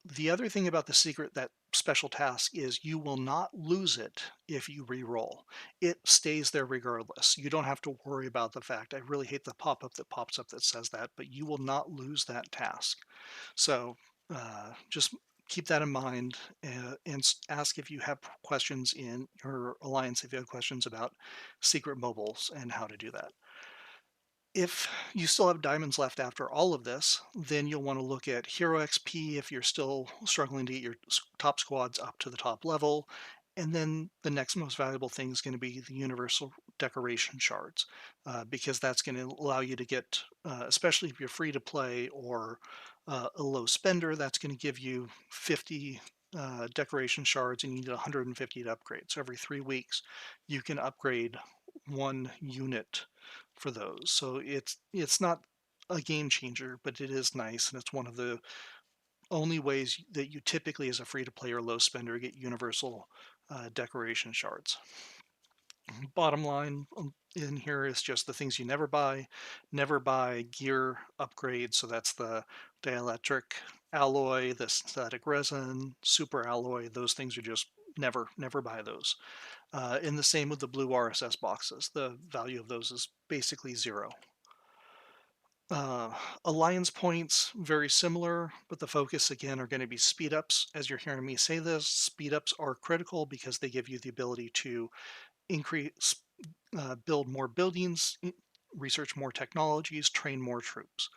The other thing about the secret, that special task, is you will not lose it if you re-roll. It stays there regardless. You don't have to worry about the fact. I really hate the pop-up that pops up that says that, but you will not lose that task. So just keep that in mind and ask if you have questions in your alliance, if you have questions about secret mobiles and how to do that. If you still have diamonds left after all of this, then you'll want to look at hero XP if you're still struggling to get your top squads up to the top level. And then the next most valuable thing is going to be the universal decoration shards, because that's going to allow you to get, especially if you're free to play or a low spender, that's going to give you 50 decoration shards and you need 150 to upgrade. So every 3 weeks, you can upgrade one unit for those. So it's not a game changer, but it is nice, and it's one of the only ways that you typically, as a free to play or low spender, get universal decoration shards. Bottom line in here is just the things you never buy. Never buy gear upgrades. So that's the dielectric alloy, the synthetic resin, super alloy. Those things are just never buy those. And the same with the blue RSS boxes. The value of those is basically zero. Uh, Alliance points, very similar, but the focus again are going to be speed ups. As you're hearing me say this, speed ups are critical because they give you the ability to increase, build more buildings, research more technologies, train more troops.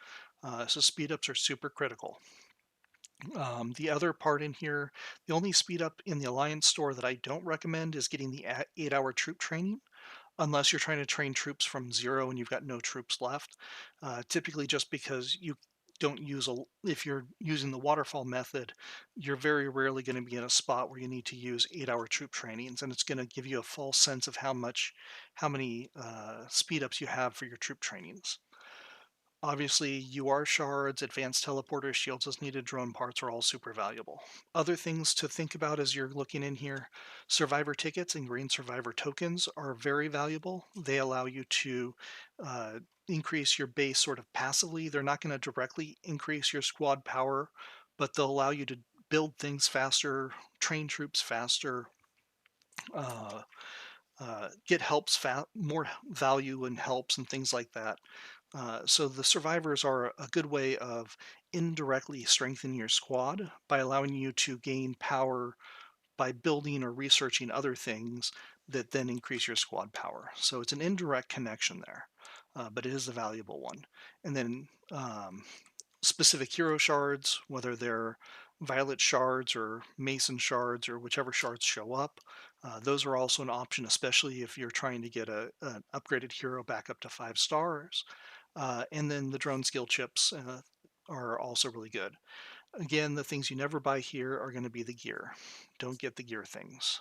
So speed ups are super critical. The other part in here, the only speed up in the Alliance store that I don't recommend is getting the 8-hour troop training, unless you're trying to train troops from zero and you've got no troops left. Typically, just because don't use a if you're using the waterfall method, you're very rarely going to be in a spot where you need to use 8-hour troop trainings, and it's going to give you a false sense of how many speed ups you have for your troop trainings. Obviously, UR shards, advanced teleporters, shields as needed, drone parts are all super valuable. Other things to think about as you're looking in here: survivor tickets and green survivor tokens are very valuable. They allow you to increase your base sort of passively. They're not going to directly increase your squad power, but they'll allow you to build things faster, train troops faster, uh, get more value and helps and things like that. So the survivors are a good way of indirectly strengthening your squad by allowing you to gain power by building or researching other things that then increase your squad power. So it's an indirect connection there, but it is a valuable one. And then specific hero shards, whether they're violet shards or mason shards or whichever shards show up. Those are also an option, especially if you're trying to get an upgraded hero back up to 5 stars. And then the drone skill chips are also really good. Again, the things you never buy here are going to be the gear. Don't get the gear things.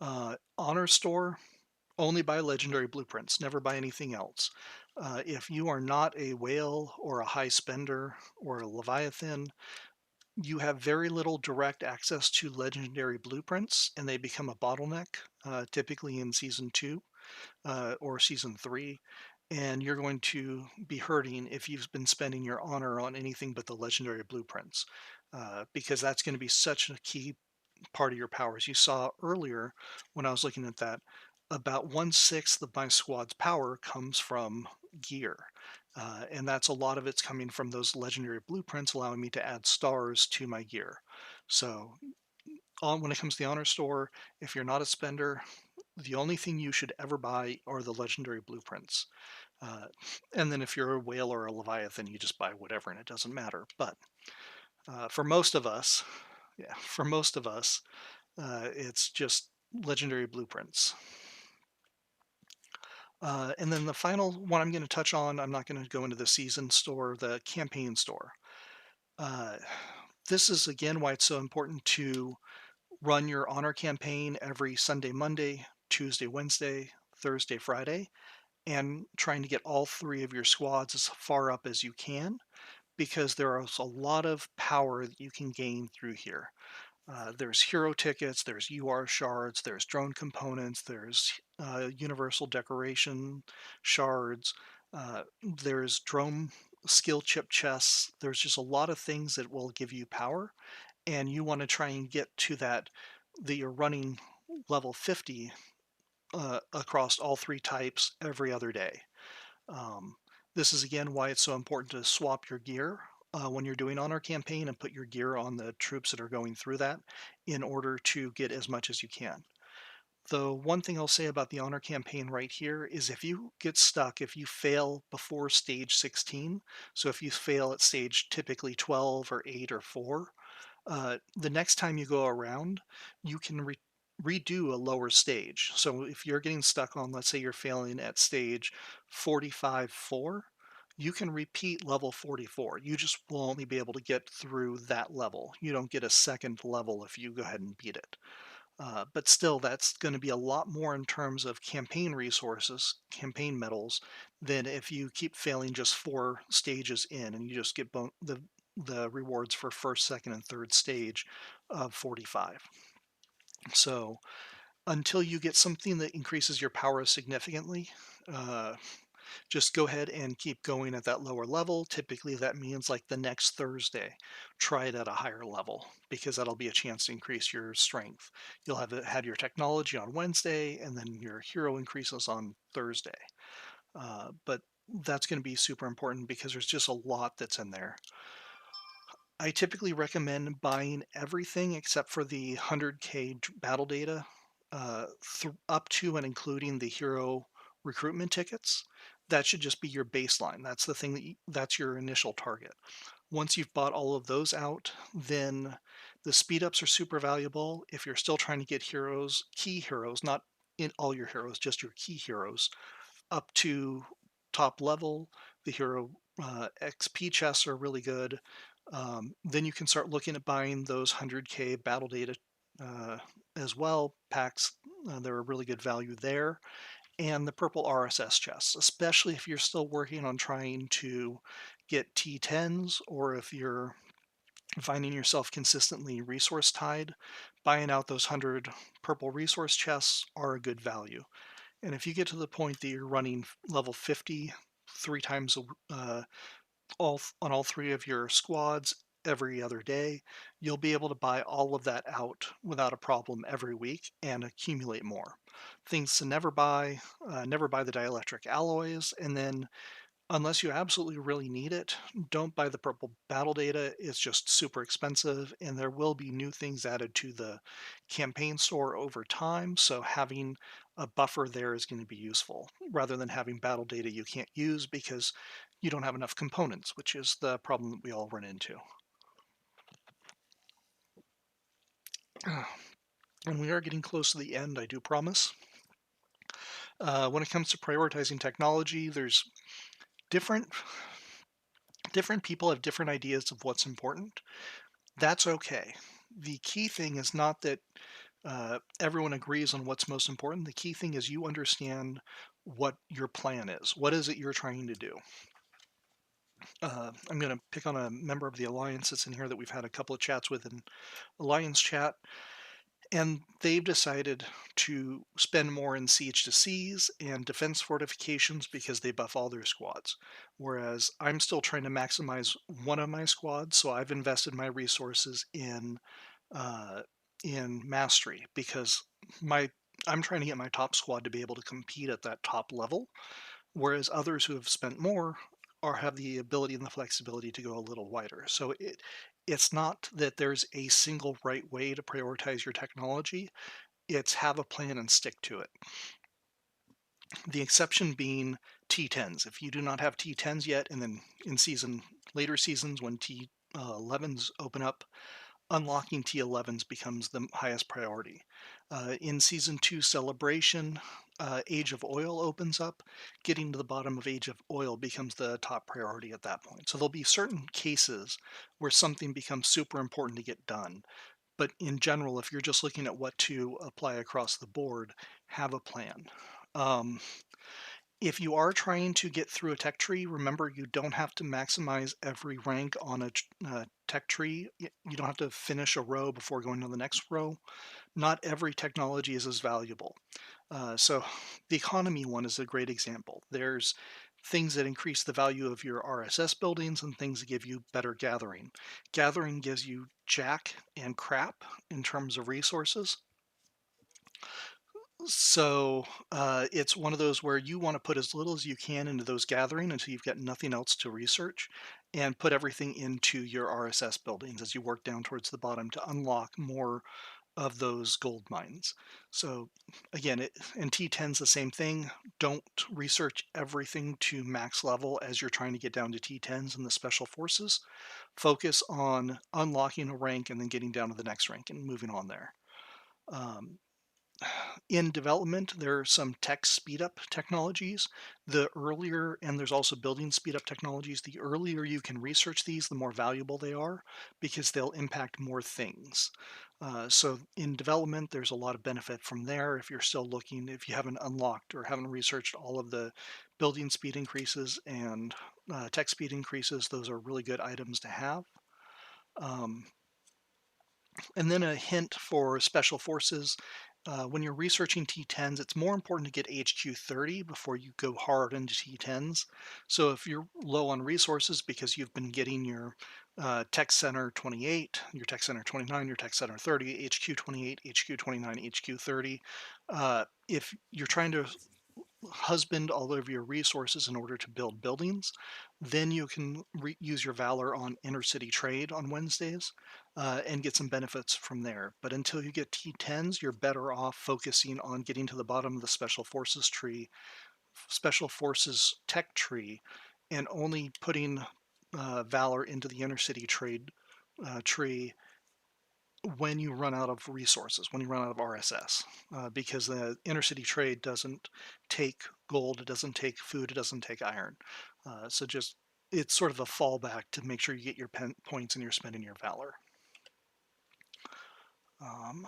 Honor store, only buy legendary blueprints, never buy anything else. If you are not a whale or a high spender or a leviathan, you have very little direct access to legendary blueprints, and they become a bottleneck, typically in season 2 or season 3. And you're going to be hurting if you've been spending your honor on anything but the legendary blueprints, because that's going to be such a key part of your powers. You saw earlier when I was looking at that, about 1/6 of my squad's power comes from gear. And that's a lot of it's coming from those legendary blueprints, allowing me to add stars to my gear. So, when it comes to the honor store, if you're not a spender, the only thing you should ever buy are the legendary blueprints. Uh, and then if you're a whale or a leviathan, you just buy whatever and it doesn't matter. But for most of us, yeah, for most of us, it's just legendary blueprints. And then the final one I'm going to touch on, I'm not going to go into the season store, the campaign store. Uh, this is again why it's so important to run your honor campaign every Sunday, Monday, Tuesday, Wednesday, Thursday, Friday, and trying to get all 3 of your squads as far up as you can, because there is a lot of power that you can gain through here. There's hero tickets, there's UR shards, there's drone components, there's universal decoration shards, there's drone skill chip chests. There's just a lot of things that will give you power, and you want to try and get to that you're running level 50 across all 3 types every other day. Um, this is again why it's so important to swap your gear when you're doing honor campaign and put your gear on the troops that are going through that in order to get as much as you can. The one thing I'll say about the honor campaign right here is if you get stuck, if you fail before stage 16, so if you fail at stage typically 12 or 8 or 4, the next time you go around, you can redo a lower stage. So if you're getting stuck on, let's say you're failing at stage 45 4, you can repeat level 44. You just will only be able to get through that level. You don't get a second level if you go ahead and beat it. But still, that's going to be a lot more in terms of campaign resources, campaign medals, than if you keep failing just 4 stages in and you just get the rewards for first, second, and third stage of 45. So until you get something that increases your power significantly, uh, just go ahead and keep going at that lower level. Typically, that means like the next Thursday, try it at a higher level because that'll be a chance to increase your strength. You'll have had your technology on Wednesday, and then your hero increases on Thursday. But that's going to be super important because there's just a lot that's in there. I typically recommend buying everything except for the 100K battle data, up to and including the hero recruitment tickets. That should just be your baseline. That's the thing that's your initial target. Once you've bought all of those out, then the speed ups are super valuable. If you're still trying to get heroes, key heroes, not in all your heroes, just your key heroes, up to top level, the hero XP chests are really good. Then you can start looking at buying those 100K battle data uh, as well packs. They're a really good value there. And the purple RSS chests, especially if you're still working on trying to get T10s, or if you're finding yourself consistently resource tied, buying out those 100 purple resource chests are a good value. And if you get to the point that you're running level 50 3 times on all three of your squads every other day, you'll be able to buy all of that out without a problem every week and accumulate more. Things to never buy the dielectric alloys, and then unless you absolutely really need it, don't buy the purple battle data. It's just super expensive, and there will be new things added to the campaign store over time. So having a buffer there is going to be useful rather than having battle data you can't use because you don't have enough components, which is the problem that we all run into. And we are getting close to the end, I do promise. When it comes to prioritizing technology, there's different different people have different ideas of what's important. That's okay. The key thing is not that everyone agrees on what's most important. The key thing is you understand what your plan is. What is it you're trying to do? I'm going to pick on a member of the Alliance that's in here that we've had a couple of chats with in Alliance chat, and they've decided to spend more in siege to seas and defense fortifications because they buff all their squads. Whereas I'm still trying to maximize one of my squads, so I've invested my resources uh, in mastery because my I'm trying to get my top squad to be able to compete at that top level, whereas others who have spent more or have the ability and the flexibility to go a little wider. So it's not that there's a single right way to prioritize your technology. It's have a plan and stick to it. The exception being T10s. If you do not have T10s yet, and then in later seasons when T11s open up, unlocking T11s becomes the highest priority. In Season 2 Celebration, Age of Oil opens up. Getting to the bottom of Age of Oil becomes the top priority at that point. So there'll be certain cases where something becomes super important to get done. But in general, if you're just looking at what to apply across the board, have a plan. Um, if you are trying to get through a tech tree, remember you don't have to maximize every rank on a tech tree. You don't have to finish a row before going to the next row. Not every technology is as valuable. So the economy one is a great example. There's things that increase the value of your RSS buildings and things that give you better gathering. Gathering gives you jack and crap in terms of resources. So it's one of those where you want to put as little as you can into those gathering until you've got nothing else to research, and put everything into your RSS buildings as you work down towards the bottom to unlock more of those gold mines. So again, and T10's the same thing. Don't research everything to max level as you're trying to get down to T10s and the special forces. Focus on unlocking a rank and then getting down to the next rank and moving on there. Um, in development, there are some tech speed up technologies. The earlier, and there's also building speed up technologies, the earlier you can research these, the more valuable they are because they'll impact more things. So in development, there's a lot of benefit from there. If you're still looking, if you haven't unlocked or haven't researched all of the building speed increases and tech speed increases, those are really good items to have. Um, and then a hint for special forces. When you're researching T10s, it's more important to get HQ 30 before you go hard into T10s. So if you're low on resources because you've been getting your Tech Center 28, your Tech Center 29, your Tech Center 30, HQ 28, HQ 29, HQ 30, if you're trying to husband all of your resources in order to build buildings, then you can use your valor on intercity trade on Wednesdays and get some benefits from there. But until you get T10s, you're better off focusing on getting to the bottom of the special forces tree, special forces tech tree, and only putting valor into the intercity trade tree when you run out of resources, when you run out of RSS, because the intercity trade doesn't take gold, it doesn't take food, it doesn't take iron. So just it's sort of a fallback to make sure you get your points and you're spending your valor. Um,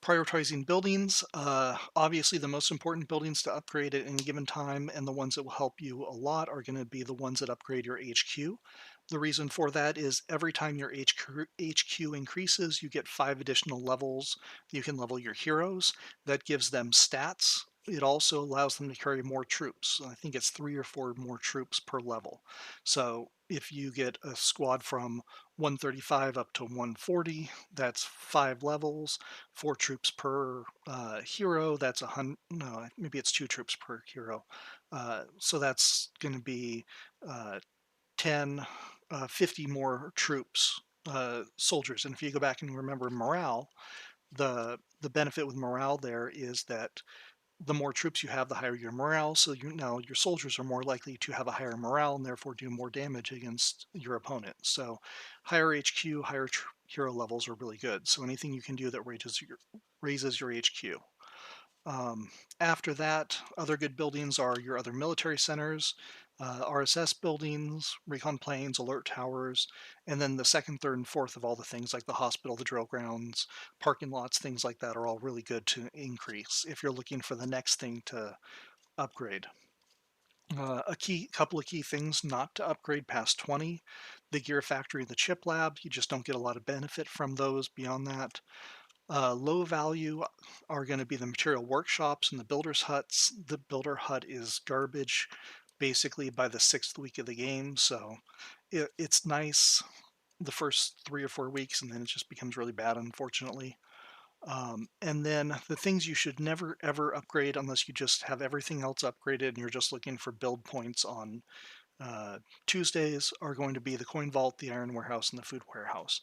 Prioritizing buildings. Obviously, the most important buildings to upgrade at any given time and the ones that will help you a lot are going to be the ones that upgrade your HQ. The reason for that is every time your HQ increases, you get 5 additional levels. You can level your heroes. That gives them stats. It also allows them to carry more troops. I think it's 3 or 4 more troops per level. So if you get a squad from 135 up to 140, that's 5 levels, 4 troops per hero. That's 100. No, maybe it's 2 troops per hero. So that's going to be uh, 10, 50 more troops, soldiers. And if you go back and remember morale, the benefit with morale there is that the more troops you have, the higher your morale. So now your soldiers are more likely to have a higher morale and therefore do more damage against your opponent. So higher HQ, higher hero levels are really good. So anything you can do that raises your HQ. Um, After that, other good buildings are your other military centers, RSS buildings, recon planes, alert towers, and then the second, third, and fourth of all the things like the hospital, the drill grounds, parking lots, things like that are all really good to increase if you're looking for the next thing to upgrade. A couple of key things not to upgrade past 20: the gear factory and the chip lab. You just don't get a lot of benefit from those beyond that. Low value are going to be the material workshops and the builder's huts. The builder hut is garbage basically by the 6th week of the game, so it's nice the first 3 or 4 weeks, and then it just becomes really bad, unfortunately. And then the things you should never ever upgrade unless you just have everything else upgraded and you're just looking for build points on uh, Tuesdays are going to be the coin vault, the iron warehouse, and the food warehouse.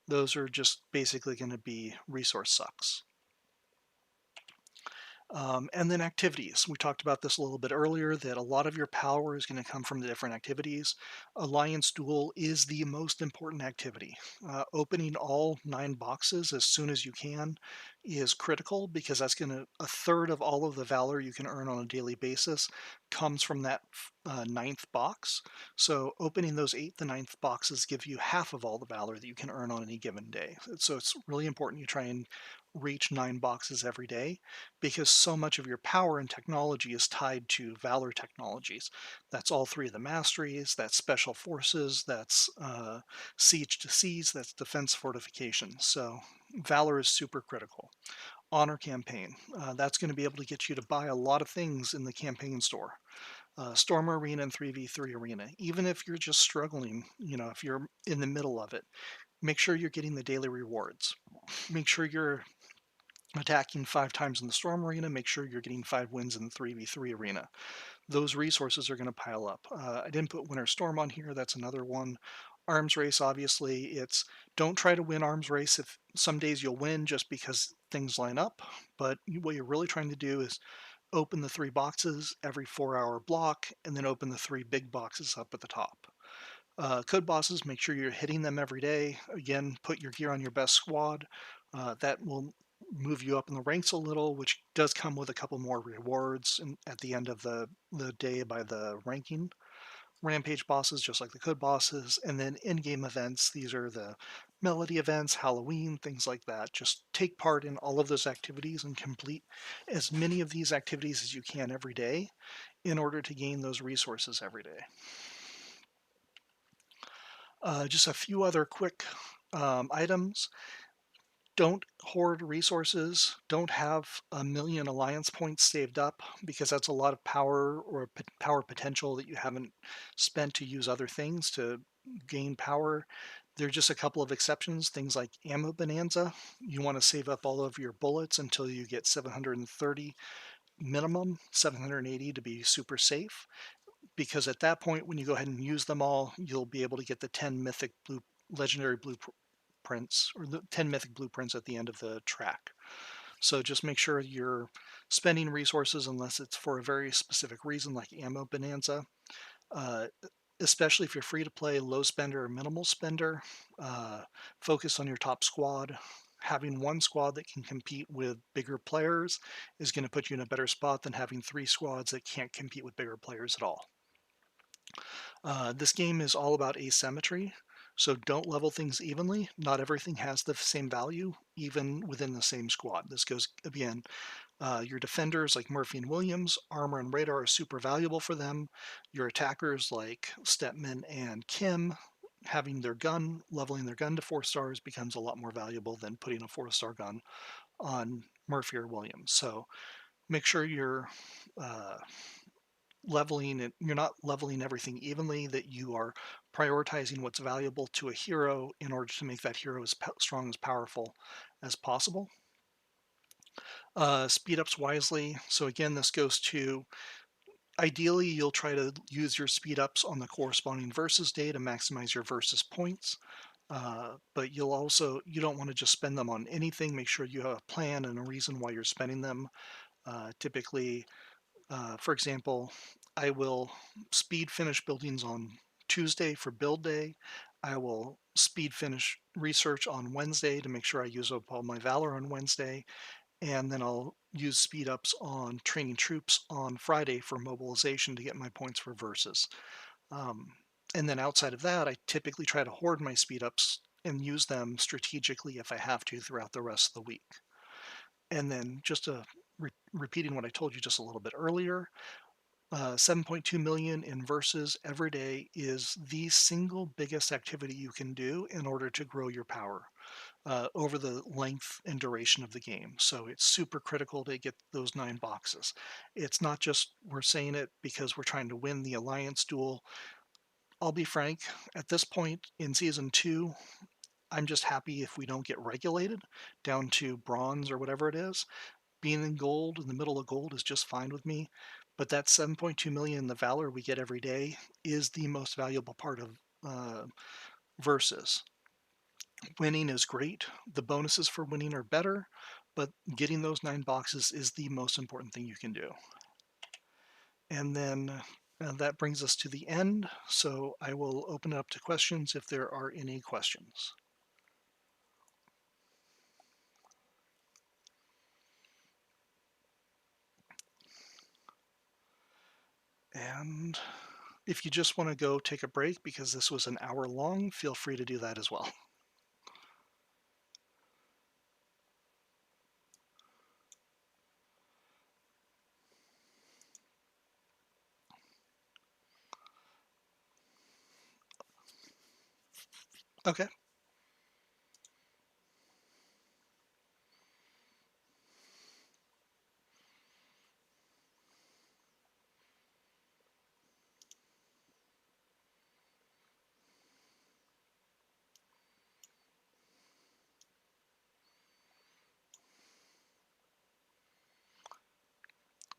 Those are just basically going to be resource sucks. And then activities. We talked about this a little bit earlier that a lot of your power is going to come from the different activities. Alliance Duel is the most important activity. Opening all 9 boxes as soon as you can is critical because that's going to, a third of all of the valor you can earn on a daily basis comes from that ninth box. So opening those eighth and ninth boxes give you half of all the valor that you can earn on any given day. So it's really important you try and reach 9 boxes every day because so much of your power and technology is tied to Valor technologies. That's all 3 of the masteries, that's special forces, that's siege to siege, that's defense fortification. So Valor is super critical. Honor campaign, that's going to be able to get you to buy a lot of things in the campaign store. Storm Arena and 3v3 Arena, even if you're just struggling, if you're in the middle of it, make sure you're getting the daily rewards. Make sure you're attacking 5 times in the Storm Arena, make sure you're getting 5 wins in the 3v3 arena. Those resources are going to pile up. I didn't put Winter Storm on here, that's another one. Arms race, obviously, it's don't try to win arms race. If some days you'll win just because things line up, but what you're really trying to do is open the 3 boxes every 4-hour block and then open the 3 big boxes up at the top. Code bosses, make sure you're hitting them every day. Again, put your gear on your best squad. That will move you up in the ranks a little, which does come with a couple more rewards at the end of the day by the ranking. Rampage bosses, just like the code bosses, and then in-game events. These are the melody events, Halloween, things like that. Just take part in all of those activities and complete as many of these activities as you can every day in order to gain those resources every day. Just a few other quick items. Don't hoard resources. Don't have a million alliance points saved up because that's a lot of power or power potential that you haven't spent to use other things to gain power. There are just a couple of exceptions, things like ammo bonanza. You want to save up all of your bullets until you get 730 minimum, 780 to be super safe, because at that point, when you go ahead and use them all, you'll be able to get the 10 mythic legendary blueprints or the 10 mythic blueprints at the end of the track. So just make sure you're spending resources unless it's for a very specific reason, like ammo bonanza. Uh, Especially if you're free to play, low spender or minimal spender, focus on your top squad. Having one squad that can compete with bigger players is going to put you in a better spot than having 3 squads that can't compete with bigger players at all. This game is all about asymmetry, so don't level things evenly. Not everything has the same value, even within the same squad. This goes again. Your defenders like Murphy and Williams, armor and radar are super valuable for them. Your attackers like Stepman and Kim, having their gun, leveling their gun to 4 stars becomes a lot more valuable than putting a 4-star gun on Murphy or Williams. So make sure you're uh, leveling it. You're not leveling everything evenly. That you are prioritizing what's valuable to a hero in order to make that hero as strong as powerful as possible. Speed ups wisely. So again, this goes to ideally you'll try to use your speed ups on the corresponding versus day to maximize your versus points. But you don't want to just spend them on anything. Make sure you have a plan and a reason why you're spending them. Typically, for example, I will speed finish buildings on Tuesday for build day. I will speed finish research on Wednesday to make sure I use up all my valor on Wednesday, and then I'll use speed ups on training troops on Friday for mobilization to get my points for versus. Um, and then outside of that, I typically try to hoard my speed ups and use them strategically if I have to throughout the rest of the week. And then just repeating what I told you just a little bit earlier, 7.2 million in versus every day is the single biggest activity you can do in order to grow your power over the length and duration of the game. So it's super critical to get those 9 boxes. It's not just we're saying it because we're trying to win the alliance duel. I'll be frank, at this point in season 2, I'm just happy if we don't get regulated down to bronze or whatever it is. Being in gold, in the middle of gold, is just fine with me. But that 7.2 million in the valor we get every day is the most valuable part of versus. Winning is great. The bonuses for winning are better, but getting those 9 boxes is the most important thing you can do. And then that brings us to the end. So I will open it up to questions if there are any questions. And if you just want to go take a break because this was an hour long, feel free to do that as well. Okay.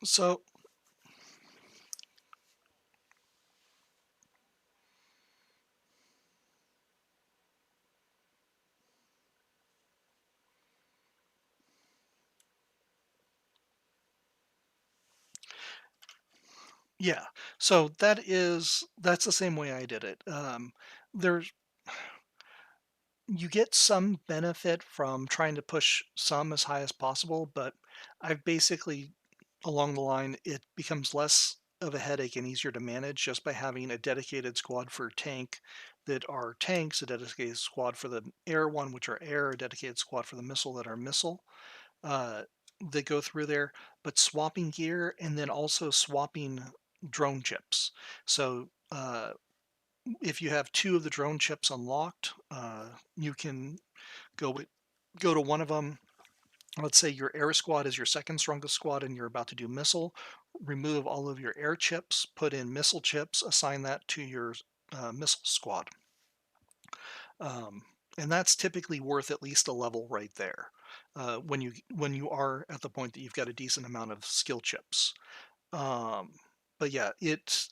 So, yeah. So that's the same way I did it. There's You get some benefit from trying to push some as high as possible, but I've basically along the line it becomes less of a headache and easier to manage just by having a dedicated squad for tank that are tanks, a dedicated squad for the air one, which are air, a dedicated squad for the missile that are missile. Uh, that go through there, but swapping gear and then also swapping drone chips. So if you have 2 of the drone chips unlocked, you can go with, go to one of them. Let's say your air squad is your second strongest squad, and you're about to do missile. Remove all of your air chips, put in missile chips, assign that to your missile squad, um, and that's typically worth at least a level right there. When you are at the point that you've got a decent amount of skill chips. Um, but yeah, it's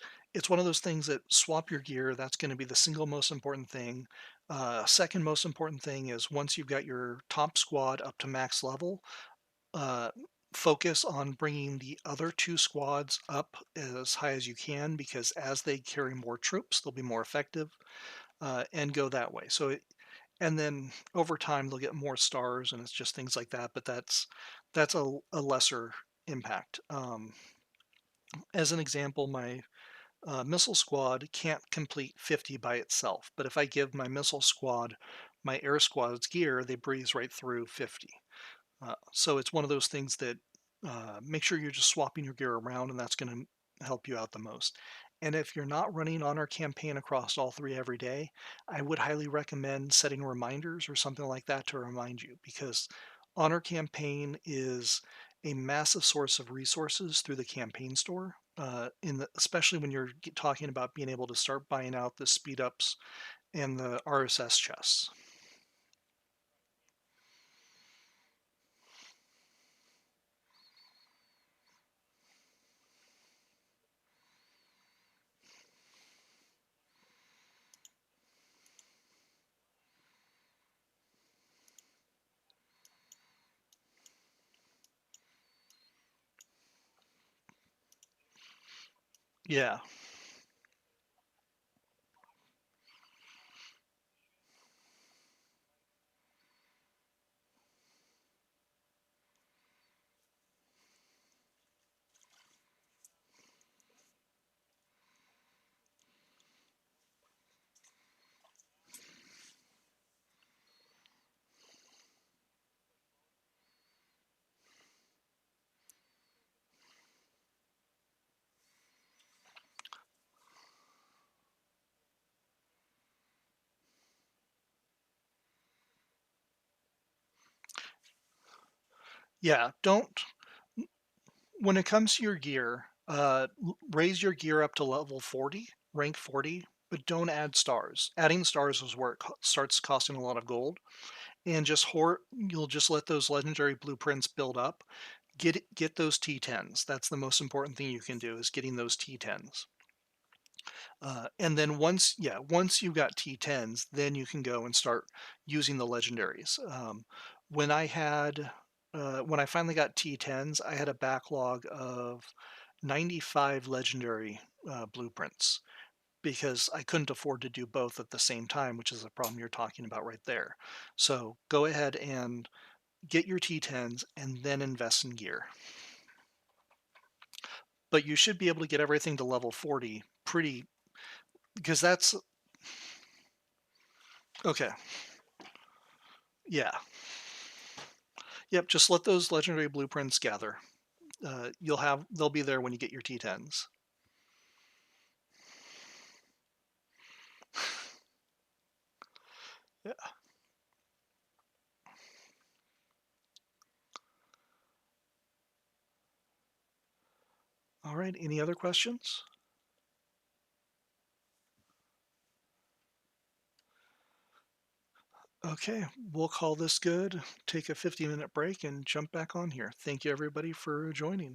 one of those things that swap your gear. That's going to be the single most important thing. Second most important thing is once you've got your top squad up to max level, uh, focus on bringing the other 2 squads up as high as you can because as they carry more troops, they'll be more effective, and go that way. And then over time they'll get more stars, and it's just things like that. But that's a lesser impact. As an example, my Missile squad can't complete 50 by itself, but if I give my missile squad my air squad's gear, they breeze right through 50. So it's one of those things that make sure you're just swapping your gear around, and that's going to help you out the most. And if you're not running Honor Campaign across all three every day, I would highly recommend setting reminders or something like that to remind you, because Honor Campaign is a massive source of resources through the campaign store. Especially when you're talking about being able to start buying out the speed ups and the RSS chests. Yeah, yeah. Don't When it comes to your gear, raise your gear up to level 40, rank 40, but don't add stars. Adding stars is where it starts costing a lot of gold, and you'll just let those legendary blueprints build up. Get those T10s. That's the most important thing you can do, is getting those T10s. And then once you've got T10s, then you can go and start using the legendaries. When I had when I finally got T10s, I had a backlog of 95 legendary blueprints, because I couldn't afford to do both at the same time, which is the problem you're talking about right there. So go ahead and get your T10s and then invest in gear. But you should be able to get everything to level 40 pretty, because that's okay. Yeah. Yep, just let those legendary blueprints gather. They'll be there when you get your T10s. Yeah. All right. Any other questions? Okay, we'll call this good. Take a 50-minute break and jump back on here. Thank you, everybody, for joining.